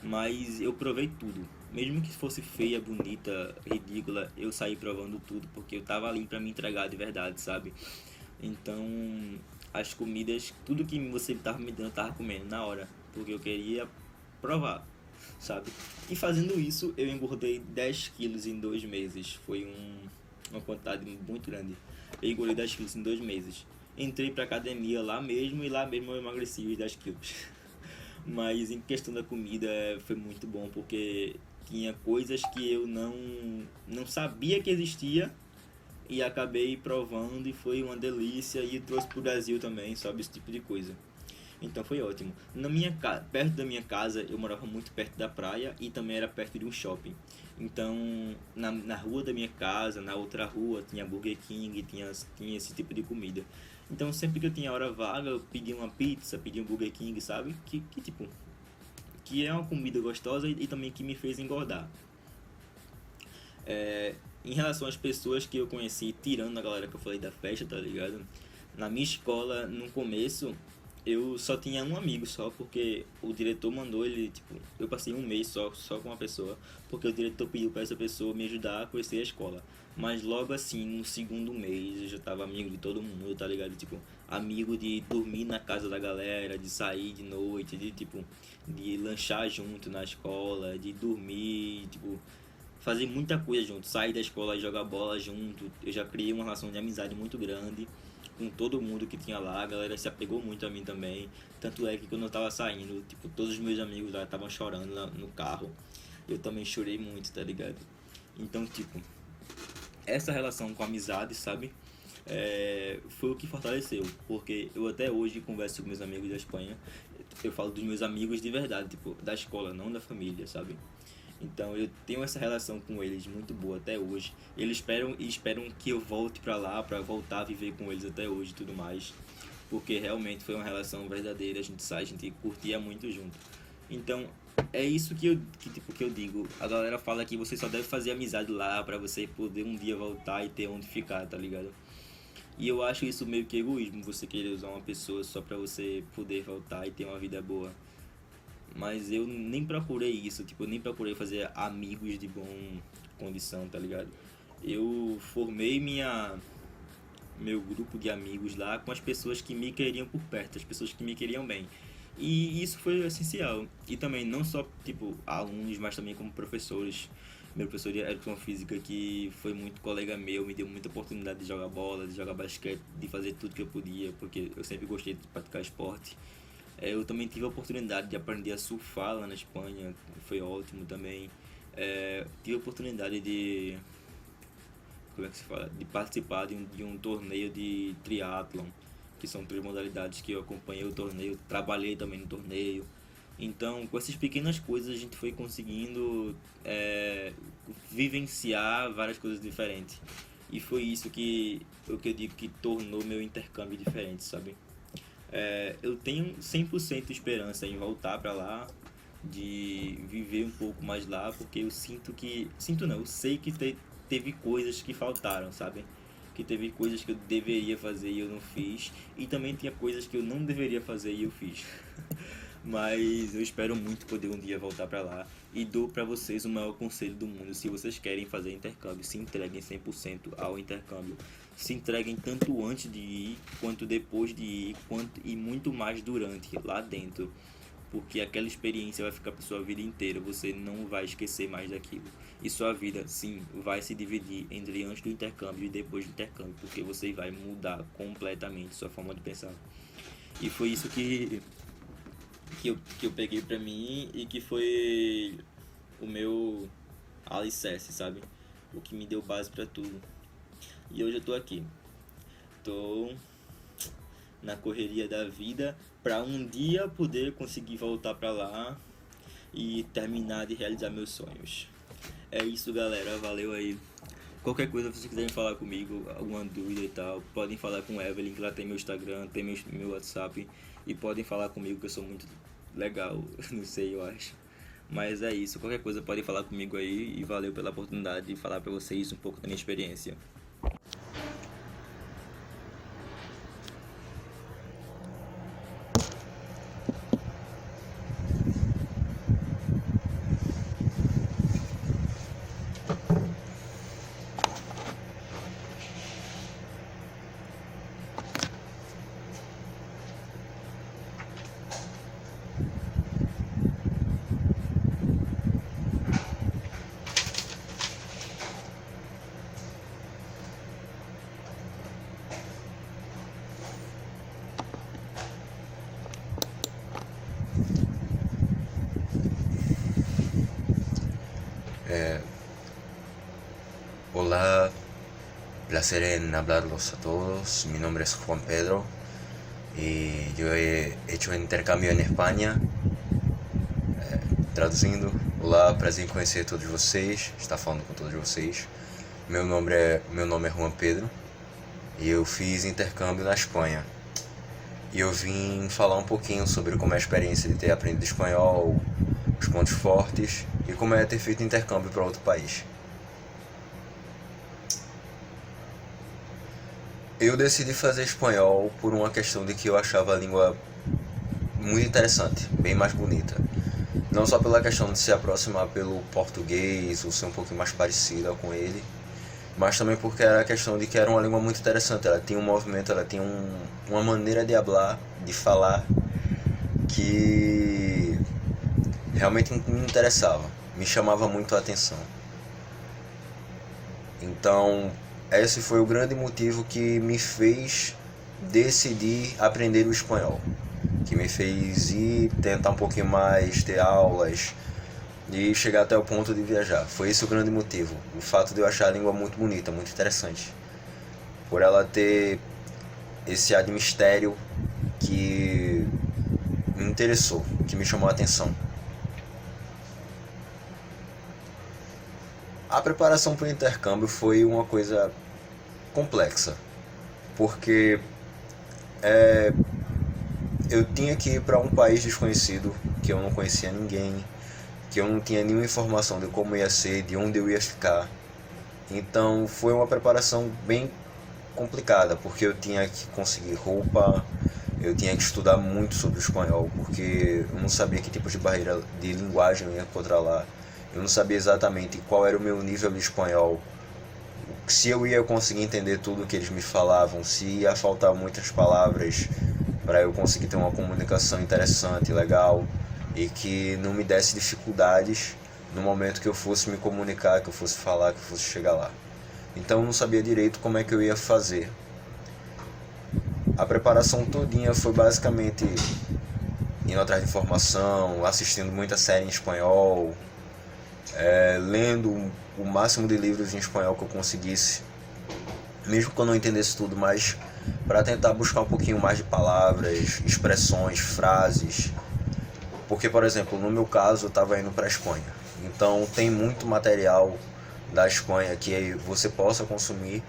Mas eu provei tudo. Mesmo que fosse feia, bonita, ridícula, eu saí provando tudo, porque eu tava ali pra me entregar de verdade, sabe? Então, as comidas, tudo que você tava me dando, eu tava comendo na hora, porque eu queria provar, sabe? E fazendo isso, eu engordei 10 quilos em 2 meses. Foi uma quantidade muito grande. Eu engordei 10 quilos em 2 meses. Entrei pra academia lá mesmo e lá mesmo eu emagreci os 10 quilos. Mas em questão da comida foi muito bom porque tinha coisas que eu não sabia que existia e acabei provando e foi uma delícia e trouxe pro Brasil também, sabe, esse tipo de coisa. Então foi ótimo. Perto da minha casa, eu morava muito perto da praia e também era perto de um shopping. Então, na rua da minha casa, na outra rua, tinha Burger King, tinha esse tipo de comida. Então, sempre que eu tinha hora vaga, eu pedia uma pizza, pedia um Burger King, sabe? Que tipo, que é uma comida gostosa e também que me fez engordar. Em relação às pessoas que eu conheci, tirando a galera que eu falei da festa, tá ligado? Na minha escola, no começo, eu só tinha um amigo só, porque o diretor mandou ele, tipo, eu passei um mês só com uma pessoa, porque o diretor pediu pra essa pessoa me ajudar a conhecer a escola. Mas logo assim, no segundo mês, eu já tava amigo de todo mundo, tá ligado? Tipo, amigo de dormir na casa da galera, de sair de noite, de tipo, de lanchar junto na escola, de dormir, tipo, fazer muita coisa junto, sair da escola e jogar bola junto. Eu já criei uma relação de amizade muito grande com todo mundo que tinha lá, a galera se apegou muito a mim também. Tanto é que quando eu tava saindo, tipo, todos os meus amigos lá estavam chorando no carro. Eu também chorei muito, tá ligado? Então, tipo, essa relação com a amizade, sabe? Foi o que fortaleceu, porque eu até hoje converso com meus amigos da Espanha. Eu falo dos meus amigos de verdade, tipo, da escola, não da família, sabe? Então eu tenho essa relação com eles muito boa até hoje. Eles esperam que eu volte pra lá, pra voltar a viver com eles até hoje e tudo mais. Porque realmente foi uma relação verdadeira, a gente sai, a gente curtia muito junto. Então, é isso que eu digo. A galera fala que você só deve fazer amizade lá pra você poder um dia voltar e ter onde ficar, tá ligado? E eu acho isso meio que egoísmo, você querer usar uma pessoa só pra você poder voltar e ter uma vida boa. Mas eu nem procurei isso, tipo, eu nem procurei fazer amigos de bom condição, tá ligado? eu formei meu grupo de amigos lá com as pessoas que me queriam por perto, as pessoas que me queriam bem. E isso foi essencial. E também não só tipo alunos, mas também como professores. Meu professor de educação física que foi muito colega meu, me deu muita oportunidade de jogar bola, de jogar basquete, de fazer tudo que eu podia, porque eu sempre gostei de praticar esporte. Eu também tive a oportunidade de aprender a surfar lá na Espanha, foi ótimo também. Tive a oportunidade de, como é que se fala, de participar de um torneio de triatlon, que são três modalidades que eu acompanhei o torneio, trabalhei também no torneio. Então, com essas pequenas coisas a gente foi conseguindo vivenciar várias coisas diferentes. E foi isso o que eu digo que tornou meu intercâmbio diferente, sabe? Eu tenho 100% de esperança em voltar para lá, de viver um pouco mais lá, porque eu sinto que. Sinto não, eu sei que teve coisas que faltaram, sabe? Que teve coisas que eu deveria fazer e eu não fiz, e também tinha coisas que eu não deveria fazer e eu fiz. Mas eu espero muito poder um dia voltar para lá e dou para vocês o maior conselho do mundo. Se vocês querem fazer intercâmbio, se entreguem 100% ao intercâmbio. Se entreguem tanto antes de ir, quanto depois de ir, quanto e muito mais durante, lá dentro. Porque aquela experiência vai ficar para sua vida inteira, você não vai esquecer mais daquilo. E sua vida, sim, vai se dividir entre antes do intercâmbio e depois do intercâmbio, porque você vai mudar completamente sua forma de pensar. E foi isso que eu peguei pra mim e que foi o meu alicerce, sabe? O que me deu base pra tudo. E hoje eu tô aqui. Tô na correria da vida pra um dia poder conseguir voltar pra lá e terminar de realizar meus sonhos. É isso, galera. Valeu aí. Qualquer coisa, se vocês quiserem falar comigo, alguma dúvida e tal, podem falar com Evelyn, que lá tem meu Instagram, tem meu WhatsApp, e podem falar comigo que eu sou muito legal, não sei, eu acho. Mas é isso, qualquer coisa podem falar comigo aí, e valeu pela oportunidade de falar pra vocês um pouco da minha experiência. Hola, placer en hablarlos a todos. Mi nombre es Juan Pedro y yo he hecho intercâmbio em Espanha. Traduzindo, olá, prazer em conhecer todos vocês, estar falando com todos vocês. Meu nome é Juan Pedro e eu fiz intercâmbio na Espanha. E eu vim falar um pouquinho sobre como é a experiência de ter aprendido espanhol, os pontos fortes e como é ter feito intercâmbio para outro país. Eu decidi fazer espanhol por uma questão de que eu achava a língua muito interessante, bem mais bonita. Não só pela questão de se aproximar pelo português ou ser um pouquinho mais parecida com ele, mas também porque era a questão de que era uma língua muito interessante. Ela tinha um movimento, ela tinha uma maneira de hablar, de falar, que realmente me interessava, me chamava muito a atenção. Então, esse foi o grande motivo que me fez decidir aprender o espanhol, que me fez ir tentar um pouquinho mais, ter aulas e chegar até o ponto de viajar. Foi esse o grande motivo, o fato de eu achar a língua muito bonita, muito interessante, por ela ter esse ar de mistério que me interessou, que me chamou a atenção. A preparação para o intercâmbio foi uma coisa complexa, porque eu tinha que ir para um país desconhecido, que eu não conhecia ninguém, que eu não tinha nenhuma informação de como ia ser, de onde eu ia ficar. Então foi uma preparação bem complicada, porque eu tinha que conseguir roupa, eu tinha que estudar muito sobre o espanhol, porque eu não sabia que tipo de barreira de linguagem eu ia encontrar lá. Eu não sabia exatamente qual era o meu nível de espanhol, se eu ia conseguir entender tudo que eles me falavam, se ia faltar muitas palavras para eu conseguir ter uma comunicação interessante, legal, e que não me desse dificuldades no momento que eu fosse me comunicar, que eu fosse falar, que eu fosse chegar lá. Então eu não sabia direito como é que eu ia fazer. A preparação todinha foi basicamente indo atrás de informação, assistindo muita série em espanhol, lendo o máximo de livros em espanhol que eu conseguisse, mesmo que eu não entendesse tudo, mas para tentar buscar um pouquinho mais de palavras, expressões, frases. Porque, por exemplo, no meu caso eu estava indo para a Espanha, então tem muito material da Espanha que você possa consumir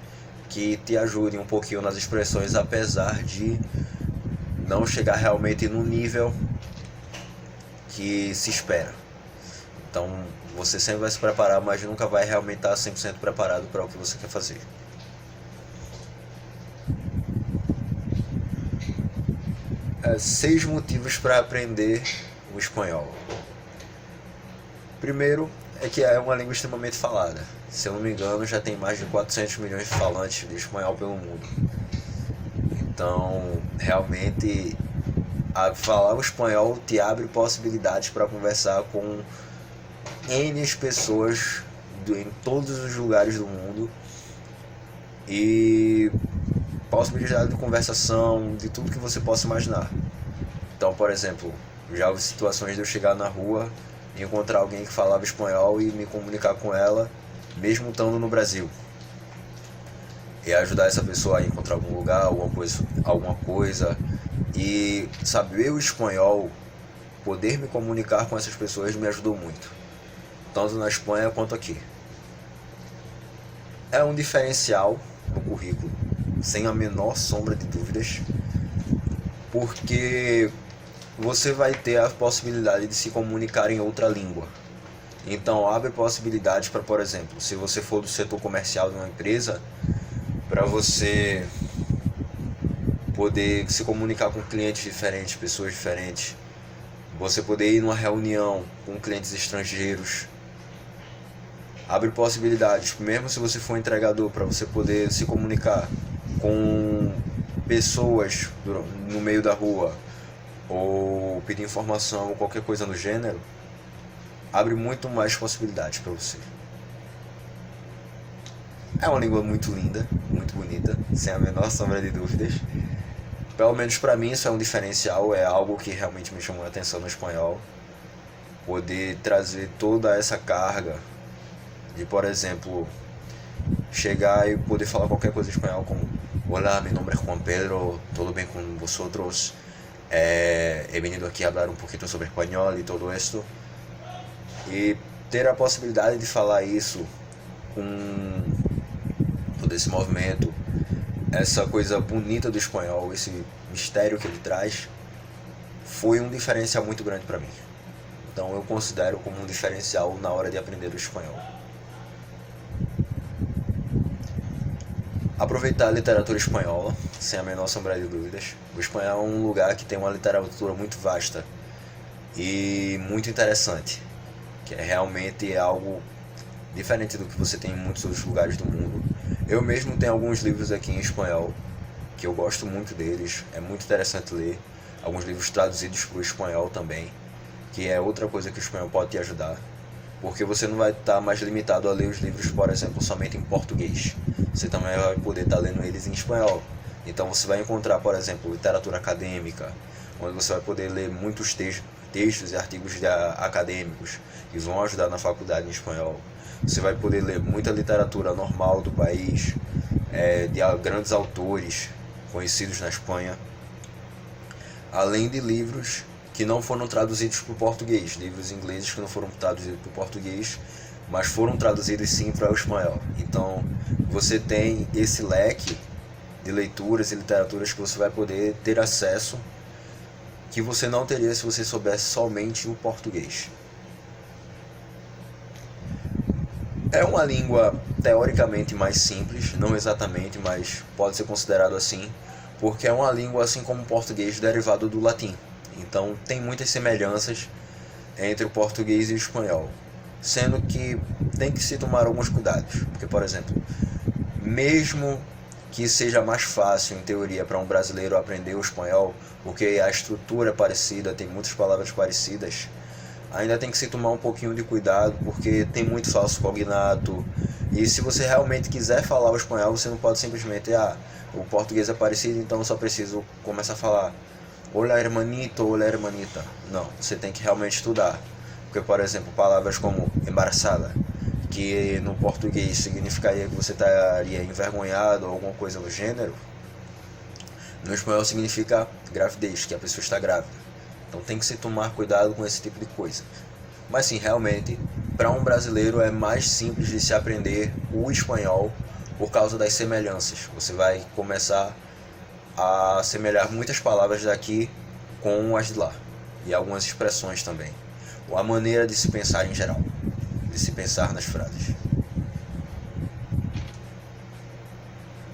que te ajude um pouquinho nas expressões, apesar de não chegar realmente no nível que se espera. Então você sempre vai se preparar, mas nunca vai realmente estar 100% preparado para o que você quer fazer. Seis motivos para aprender o espanhol. Primeiro é que é uma língua extremamente falada. Se eu não me engano, já tem mais de 400 milhões de falantes de espanhol pelo mundo. Então, realmente, falar o espanhol te abre possibilidades para conversar com N pessoas em todos os lugares do mundo e possibilidade de conversação, de tudo que você possa imaginar. Então, por exemplo, já houve situações de eu chegar na rua e encontrar alguém que falava espanhol e me comunicar com ela, mesmo estando no Brasil. E ajudar essa pessoa a encontrar algum lugar, alguma coisa. E saber o espanhol, poder me comunicar com essas pessoas me ajudou muito, tanto na Espanha quanto aqui. É um diferencial no currículo, sem a menor sombra de dúvidas, porque você vai ter a possibilidade de se comunicar em outra língua. Então abre possibilidades para, por exemplo, se você for do setor comercial de uma empresa, para você poder se comunicar com clientes diferentes, pessoas diferentes, você poder ir numa reunião com clientes estrangeiros. Abre possibilidades, mesmo se você for entregador, para você poder se comunicar com pessoas no meio da rua, ou pedir informação ou qualquer coisa do gênero. Abre muito mais possibilidades para você. É uma língua muito linda, muito bonita, sem a menor sombra de dúvidas. Pelo menos para mim isso é um diferencial, é algo que realmente me chamou a atenção no espanhol. Poder trazer toda essa carga de, por exemplo, chegar e poder falar qualquer coisa em espanhol, como: Olá, mi nombre es Juan Pedro, ¿todo bien con vosotros? He venido aqui a hablar um pouquinho sobre espanhol e todo esto. E ter a possibilidade de falar isso com todo esse movimento, essa coisa bonita do espanhol, esse mistério que ele traz, foi um diferencial muito grande para mim. Então eu considero como um diferencial na hora de aprender o espanhol. Aproveitar a literatura espanhola, sem a menor sombra de dúvidas. O espanhol é um lugar que tem uma literatura muito vasta e muito interessante, que realmente é algo diferente do que você tem em muitos outros lugares do mundo. Eu mesmo tenho alguns livros aqui em espanhol, que eu gosto muito deles, é muito interessante ler. Alguns livros traduzidos para o espanhol também, que é outra coisa que o espanhol pode te ajudar. Porque você não vai estar mais limitado a ler os livros, por exemplo, somente em português. Você também vai poder estar lendo eles em espanhol. Então você vai encontrar, por exemplo, literatura acadêmica, onde você vai poder ler muitos textos e artigos acadêmicos que vão ajudar na faculdade em espanhol. Você vai poder ler muita literatura normal do país, de grandes autores conhecidos na Espanha, além de livros que não foram traduzidos para o português, livros ingleses que não foram traduzidos para o português, mas foram traduzidos sim para o espanhol. Então você tem esse leque de leituras e literaturas que você vai poder ter acesso, que você não teria se você soubesse somente o português. É uma língua teoricamente mais simples, não exatamente, mas pode ser considerado assim, porque é uma língua assim como o português derivado do latim. Então tem muitas semelhanças entre o português e o espanhol, sendo que tem que se tomar alguns cuidados, porque, por exemplo, mesmo que seja mais fácil, em teoria, para um brasileiro aprender o espanhol, porque a estrutura é parecida, tem muitas palavras parecidas, ainda tem que se tomar um pouquinho de cuidado, porque tem muito falso cognato. E se você realmente quiser falar o espanhol, você não pode simplesmente, o português é parecido, então eu só preciso começar a falar hola hermanito, hola hermanita. Não, você tem que realmente estudar. Porque, por exemplo, palavras como embaraçada, que no português significaria que você estaria envergonhado ou alguma coisa do gênero, no espanhol significa gravidez, que a pessoa está grávida. Então tem que se tomar cuidado com esse tipo de coisa. Mas sim, realmente, para um brasileiro é mais simples de se aprender o espanhol por causa das semelhanças. Você vai começar a assemelhar muitas palavras daqui com as de lá. E algumas expressões também. Ou a maneira de se pensar em geral. De se pensar nas frases.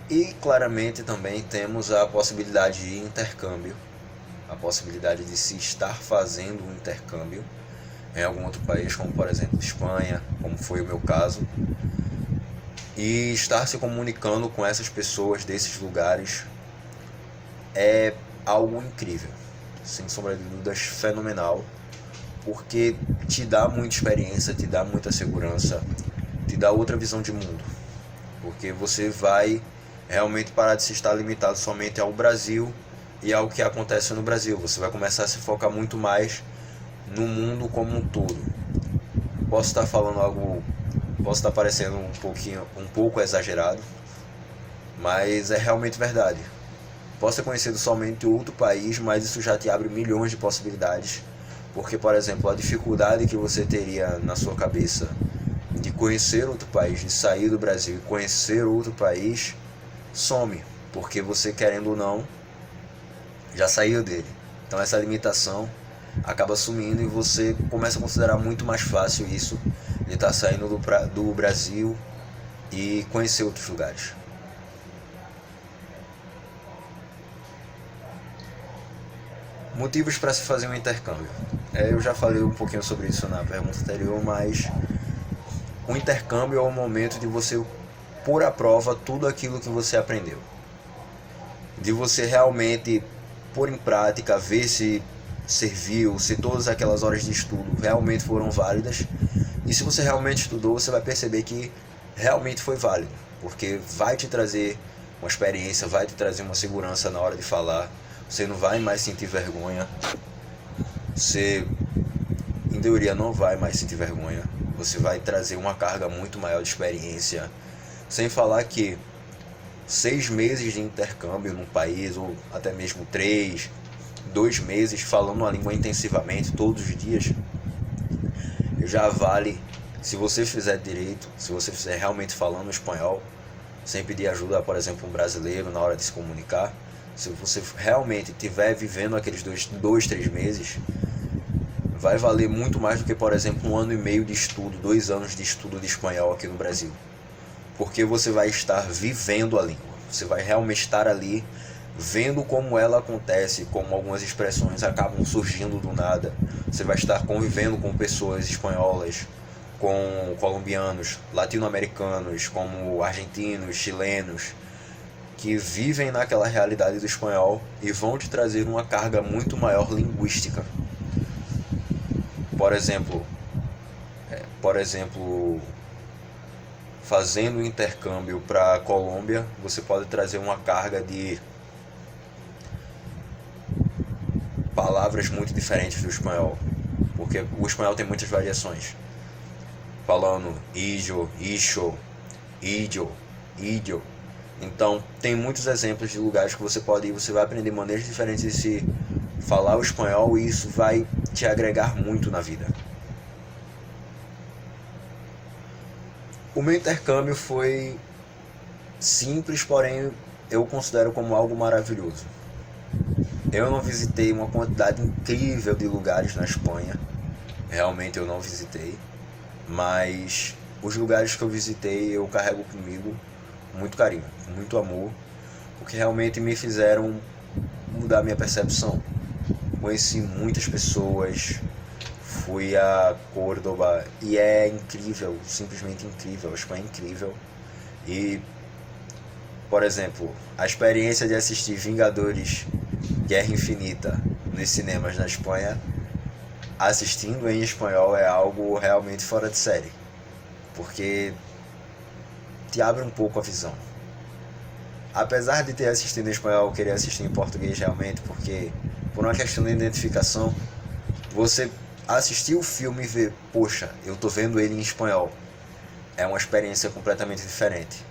E claramente também temos a possibilidade de intercâmbio. A possibilidade de se estar fazendo um intercâmbio em algum outro país, como por exemplo Espanha, como foi o meu caso, e estar se comunicando com essas pessoas desses lugares é algo incrível, sem sombra de dúvidas, fenomenal, porque te dá muita experiência, te dá muita segurança, te dá outra visão de mundo, porque você vai realmente parar de se estar limitado somente ao Brasil e ao que acontece no Brasil. Você vai começar a se focar muito mais no mundo como um todo. Posso estar falando algo, posso estar parecendo um pouco exagerado, mas é realmente verdade. Posso ter conhecido somente outro país, mas isso já te abre milhões de possibilidades, porque, por exemplo, a dificuldade que você teria na sua cabeça de conhecer outro país, de sair do Brasil e conhecer outro país, some, porque você, querendo ou não, já saiu dele. Então essa limitação acaba sumindo e você começa a considerar muito mais fácil isso de estar saindo do Brasil e conhecer outros lugares. Motivos para se fazer um intercâmbio. Eu já falei um pouquinho sobre isso na pergunta anterior, mas o intercâmbio é o momento de você pôr à prova tudo aquilo que você aprendeu. De você realmente pôr em prática, ver se serviu, se todas aquelas horas de estudo realmente foram válidas. E se você realmente estudou, você vai perceber que realmente foi válido, porque vai te trazer uma experiência, vai te trazer uma segurança na hora de falar. Você não vai mais sentir vergonha. Você, em teoria, não vai mais sentir vergonha. Você vai trazer uma carga muito maior de experiência. Sem falar que 6 meses de intercâmbio num país, ou até mesmo 3, 2 meses falando uma língua intensivamente todos os dias, já vale, se você fizer direito, se você fizer realmente falando espanhol, sem pedir ajuda, por exemplo, um brasileiro na hora de se comunicar. Se você realmente estiver vivendo aqueles 2, 3 meses, vai valer muito mais do que, por exemplo, 1 ano e meio de estudo, 2 anos de estudo de espanhol aqui no Brasil. Porque você vai estar vivendo a língua. Você vai realmente estar ali, vendo como ela acontece, como algumas expressões acabam surgindo do nada. Você vai estar convivendo com pessoas espanholas, com colombianos, latino-americanos, como argentinos, chilenos, que vivem naquela realidade do espanhol e vão te trazer uma carga muito maior linguística. Por exemplo, fazendo um intercâmbio para a Colômbia, você pode trazer uma carga de palavras muito diferentes do espanhol, porque o espanhol tem muitas variações. Falando ijo, ixo, idio, idio. Então, tem muitos exemplos de lugares que você pode ir, você vai aprender maneiras diferentes de se falar o espanhol e isso vai te agregar muito na vida. O meu intercâmbio foi simples, porém eu considero como algo maravilhoso. Eu não visitei uma quantidade incrível de lugares na Espanha, realmente eu não visitei, mas os lugares que eu visitei eu carrego comigo muito carinho, muito amor, porque realmente me fizeram mudar minha percepção. Conheci muitas pessoas, fui a Córdoba e é incrível, simplesmente incrível, a Espanha é incrível. E Por exemplo, a experiência de assistir Vingadores Guerra Infinita nos cinemas na Espanha, assistindo em espanhol é algo realmente fora de série, porque te abre um pouco a visão. Apesar de ter assistido em espanhol, eu queria assistir em português realmente, porque por uma questão de identificação, você assistir o filme e ver, poxa, eu tô vendo ele em espanhol, é uma experiência completamente diferente.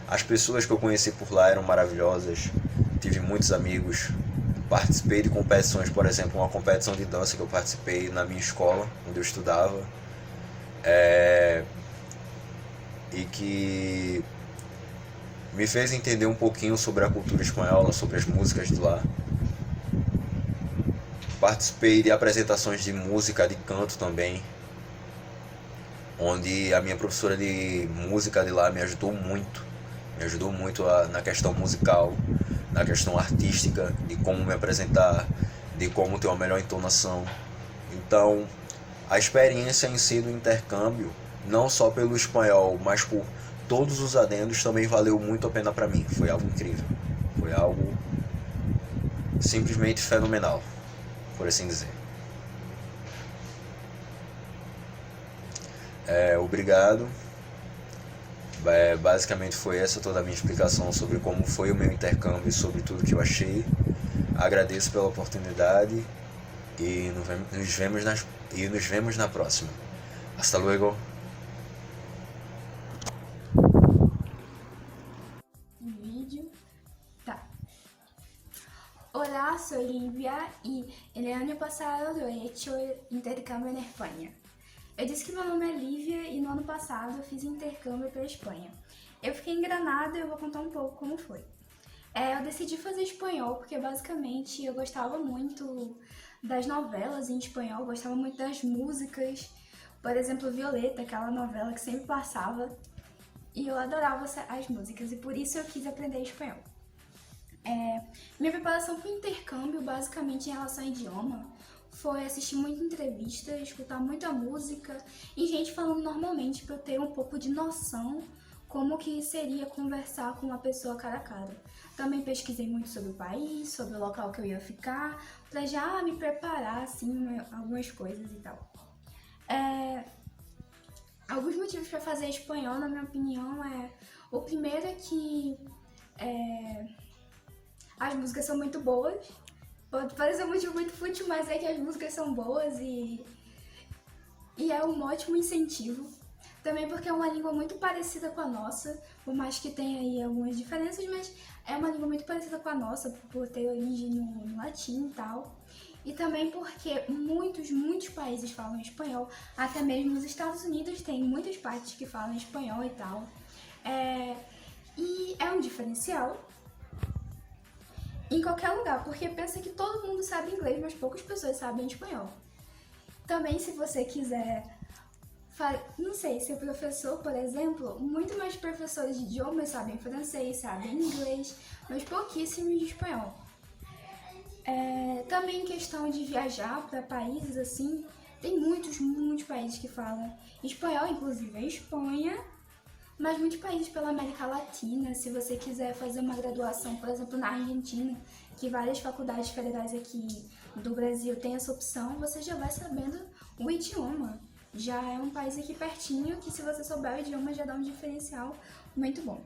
As pessoas que eu conheci por lá eram maravilhosas, tive muitos amigos, participei de competições, por exemplo, uma competição de dança que eu participei na minha escola, onde eu estudava, e que me fez entender um pouquinho sobre a cultura espanhola, sobre as músicas de lá. Participei de apresentações de música, de canto também, onde a minha professora de música de lá me ajudou muito na questão musical, na questão artística, de como me apresentar, de como ter uma melhor entonação. Então, a experiência em si do intercâmbio, não só pelo espanhol, mas por todos os adendos, também valeu muito a pena para mim. Foi algo incrível, foi algo simplesmente fenomenal, por assim dizer. Obrigado. Basicamente foi essa toda a minha explicação sobre como foi o meu intercâmbio e sobre tudo que eu achei. Agradeço pela oportunidade e nos vemos na próxima. Hasta luego. Vídeo. Tá. Hola, soy Livia y el año pasado yo he hecho intercambio en España. Eu disse que meu nome é Lívia e no ano passado eu fiz intercâmbio para a Espanha. Eu fiquei em Granada e eu vou contar um pouco como foi. Eu decidi fazer espanhol porque basicamente eu gostava muito das novelas em espanhol, gostava muito das músicas, por exemplo, Violeta, aquela novela que sempre passava, e eu adorava as músicas e por isso eu quis aprender espanhol. Minha preparação para o intercâmbio, basicamente em relação ao idioma, foi assistir muita entrevista, escutar muita música e gente falando normalmente para eu ter um pouco de noção como que seria conversar com uma pessoa cara a cara. Também pesquisei muito sobre o país, sobre o local que eu ia ficar, para já me preparar, assim, algumas coisas e tal. Alguns motivos para fazer espanhol, na minha opinião, o primeiro é que as músicas são muito boas. Pode parecer um motivo muito fútil, mas é que as músicas são boas e é um ótimo incentivo. Também porque é uma língua muito parecida com a nossa, por mais que tenha aí algumas diferenças, mas é uma língua muito parecida com a nossa, por ter origem no latim e tal. E também porque muitos países falam espanhol, até mesmo os Estados Unidos tem muitas partes que falam espanhol e tal. E é um diferencial em qualquer lugar, porque pensa que todo mundo sabe inglês, mas poucas pessoas sabem espanhol. Também, se você quiser, não sei, ser professor, por exemplo, muito mais professores de idiomas sabem francês, sabem inglês, mas pouquíssimos de espanhol. Também em questão de viajar para países assim, tem muitos países que falam espanhol, inclusive a Espanha, mas muitos países pela América Latina. Se você quiser fazer uma graduação, por exemplo, na Argentina, que várias faculdades federais aqui do Brasil têm essa opção, você já vai sabendo o idioma. Já é um país aqui pertinho que, se você souber o idioma, já dá um diferencial muito bom.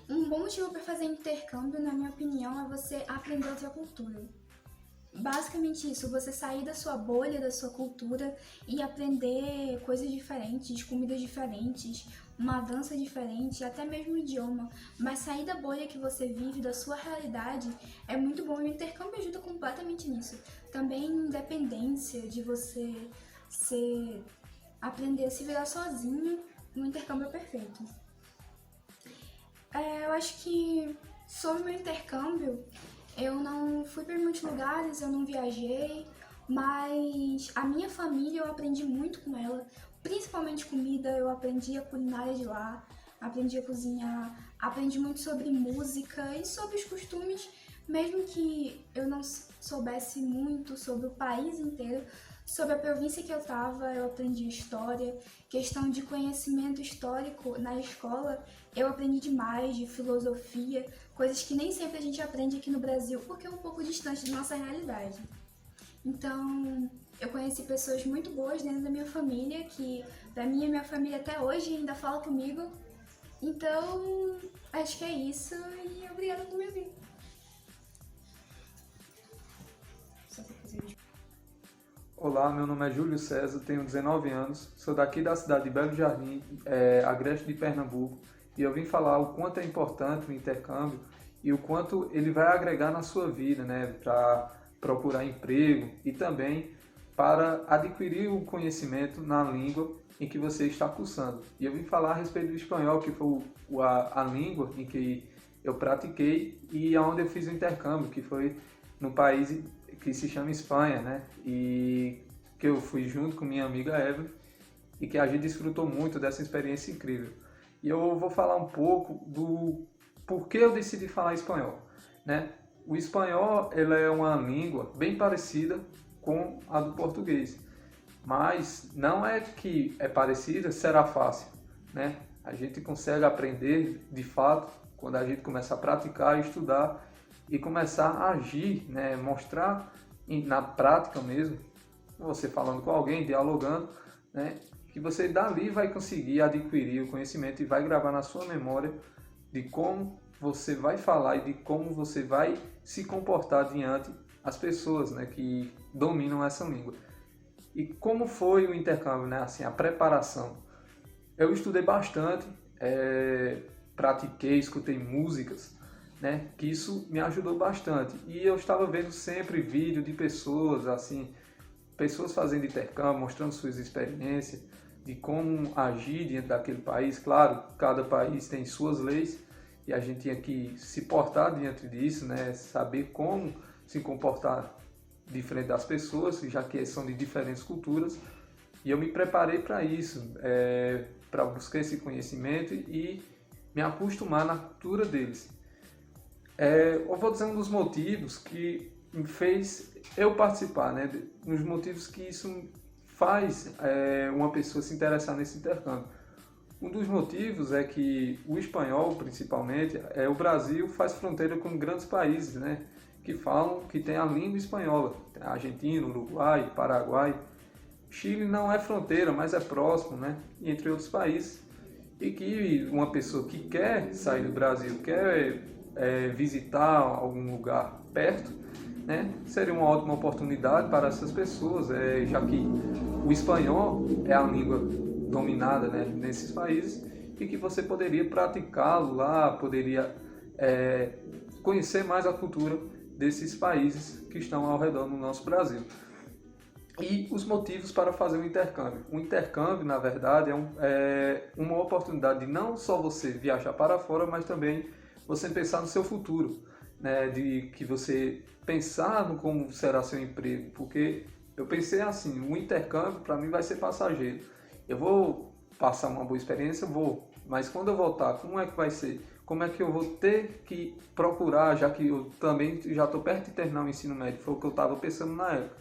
Um bom motivo para fazer intercâmbio, na minha opinião, é você aprender outra cultura. Basicamente isso, você sair da sua bolha, da sua cultura e aprender coisas diferentes, comidas diferentes, uma dança diferente, até mesmo o idioma. Mas sair da bolha que você vive, da sua realidade, é muito bom e o intercâmbio ajuda completamente nisso. Também independência de você aprender a se virar sozinho, no intercâmbio é perfeito. Eu acho que sobre o meu intercâmbio, eu não fui para muitos lugares, eu não viajei, mas a minha família eu aprendi muito com ela, principalmente comida. Eu aprendi a culinária de lá, aprendi a cozinhar, aprendi muito sobre música e sobre os costumes, mesmo que eu não soubesse muito sobre o país inteiro, Sobre a província que eu estava, eu aprendi história, questão de conhecimento histórico na escola, eu aprendi demais de filosofia, coisas que nem sempre a gente aprende aqui no Brasil, porque é um pouco distante da nossa realidade. Então, eu conheci pessoas muito boas dentro da minha família, que pra mim e minha família até hoje ainda fala comigo. Então, acho que é isso e obrigada por me ouvir. Olá, meu nome é Júlio César, tenho 19 anos, sou daqui da cidade de Belo Jardim, Agreste de Pernambuco, e eu vim falar o quanto é importante o intercâmbio e o quanto ele vai agregar na sua vida, né, para procurar emprego e também para adquirir o conhecimento na língua em que você está cursando. E eu vim falar a respeito do espanhol, que foi a língua em que eu pratiquei e aonde eu fiz o intercâmbio, que foi no país que se chama Espanha, né? E que eu fui junto com minha amiga Evelyn e que a gente desfrutou muito dessa experiência incrível. E eu vou falar um pouco do porquê eu decidi falar espanhol, né? O espanhol, ela é uma língua bem parecida com a do português, mas não é que é parecida, será fácil, né? A gente consegue aprender de fato quando a gente começa a praticar, estudar e começar a agir, né? Mostrar na prática mesmo, você falando com alguém, dialogando, né? Que você dali vai conseguir adquirir o conhecimento e vai gravar na sua memória de como você vai falar e de como você vai se comportar diante as pessoas, né? Que dominam essa língua. E como foi o intercâmbio, né? Assim, a preparação. Eu estudei bastante, pratiquei, escutei músicas, né? Que isso me ajudou bastante. E eu estava vendo sempre vídeo de pessoas, assim, pessoas fazendo intercâmbio, mostrando suas experiências, de como agir diante daquele país. Claro, cada país tem suas leis e a gente tinha que se portar diante disso, né? Saber como se comportar diferente das pessoas, já que são de diferentes culturas. E eu me preparei para isso, para buscar esse conhecimento e me acostumar na cultura deles. Eu vou dizer um dos motivos que me fez eu participar, né? Uns motivos que isso faz uma pessoa se interessar nesse intercâmbio. Um dos motivos é que o espanhol, principalmente, o Brasil faz fronteira com grandes países, né? Que falam que tem a língua espanhola, Argentina, Uruguai, Paraguai. Chile não é fronteira, mas é próximo, né? E entre outros países. E que uma pessoa que quer sair do Brasil, quer visitar algum lugar perto, né? Seria uma ótima oportunidade para essas pessoas, já que o espanhol é a língua dominada, né, nesses países e que você poderia praticá-lo lá, poderia conhecer mais a cultura desses países que estão ao redor do nosso Brasil. E os motivos para fazer o intercâmbio. O intercâmbio, na verdade, é uma oportunidade de não só você viajar para fora, mas também você pensar no seu futuro, né? De que você pensar no como será seu emprego, porque eu pensei assim, o intercâmbio para mim vai ser passageiro. Eu vou passar uma boa experiência, mas quando eu voltar, como é que vai ser? Como é que eu vou ter que procurar, já que eu também já estou perto de terminar o ensino médio, foi o que eu estava pensando na época.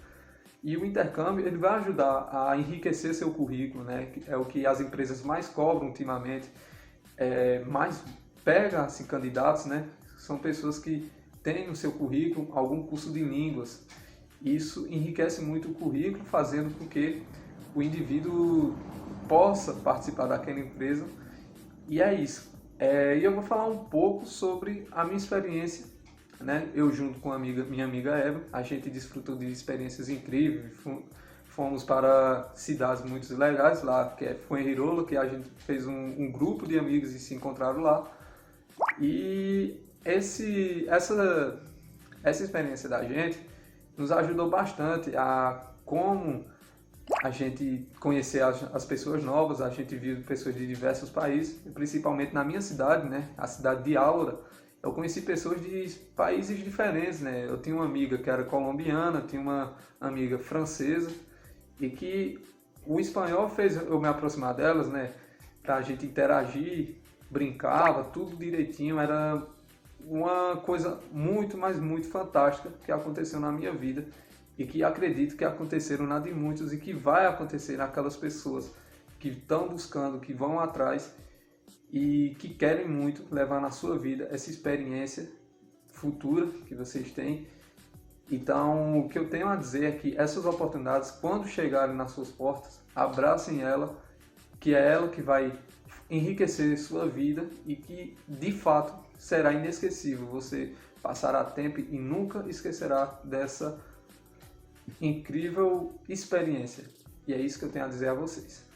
E o intercâmbio ele vai ajudar a enriquecer seu currículo, né? É o que as empresas mais cobram ultimamente, mais pega assim, candidatos, né? São pessoas que têm no seu currículo algum curso de línguas. Isso enriquece muito o currículo, fazendo com que o indivíduo possa participar daquela empresa. E é isso. E eu vou falar um pouco sobre a minha experiência, né? Eu junto com minha amiga Eva, a gente desfrutou de experiências incríveis. Fomos para cidades muito legais lá, que é Fuengirola, que a gente fez um grupo de amigos e se encontraram lá. E essa experiência da gente nos ajudou bastante a como a gente conhecer as pessoas novas. A gente viu pessoas de diversos países, principalmente na minha cidade, né? A cidade de Aura. Eu conheci pessoas de países diferentes, né? Eu tinha uma amiga que era colombiana, tinha uma amiga francesa, e que o espanhol fez eu me aproximar delas, né? Pra gente interagir, brincava, tudo direitinho. Era uma coisa muito, mas muito fantástica que aconteceu na minha vida e que acredito que aconteceram na de muitos e que vai acontecer naquelas pessoas que estão buscando, que vão atrás e que querem muito levar na sua vida essa experiência futura que vocês têm. Então, o que eu tenho a dizer é que essas oportunidades, quando chegarem nas suas portas, abracem ela, que é ela que vai enriquecer sua vida e que, de fato, será inesquecível. Você passará tempo e nunca esquecerá dessa incrível experiência. E é isso que eu tenho a dizer a vocês.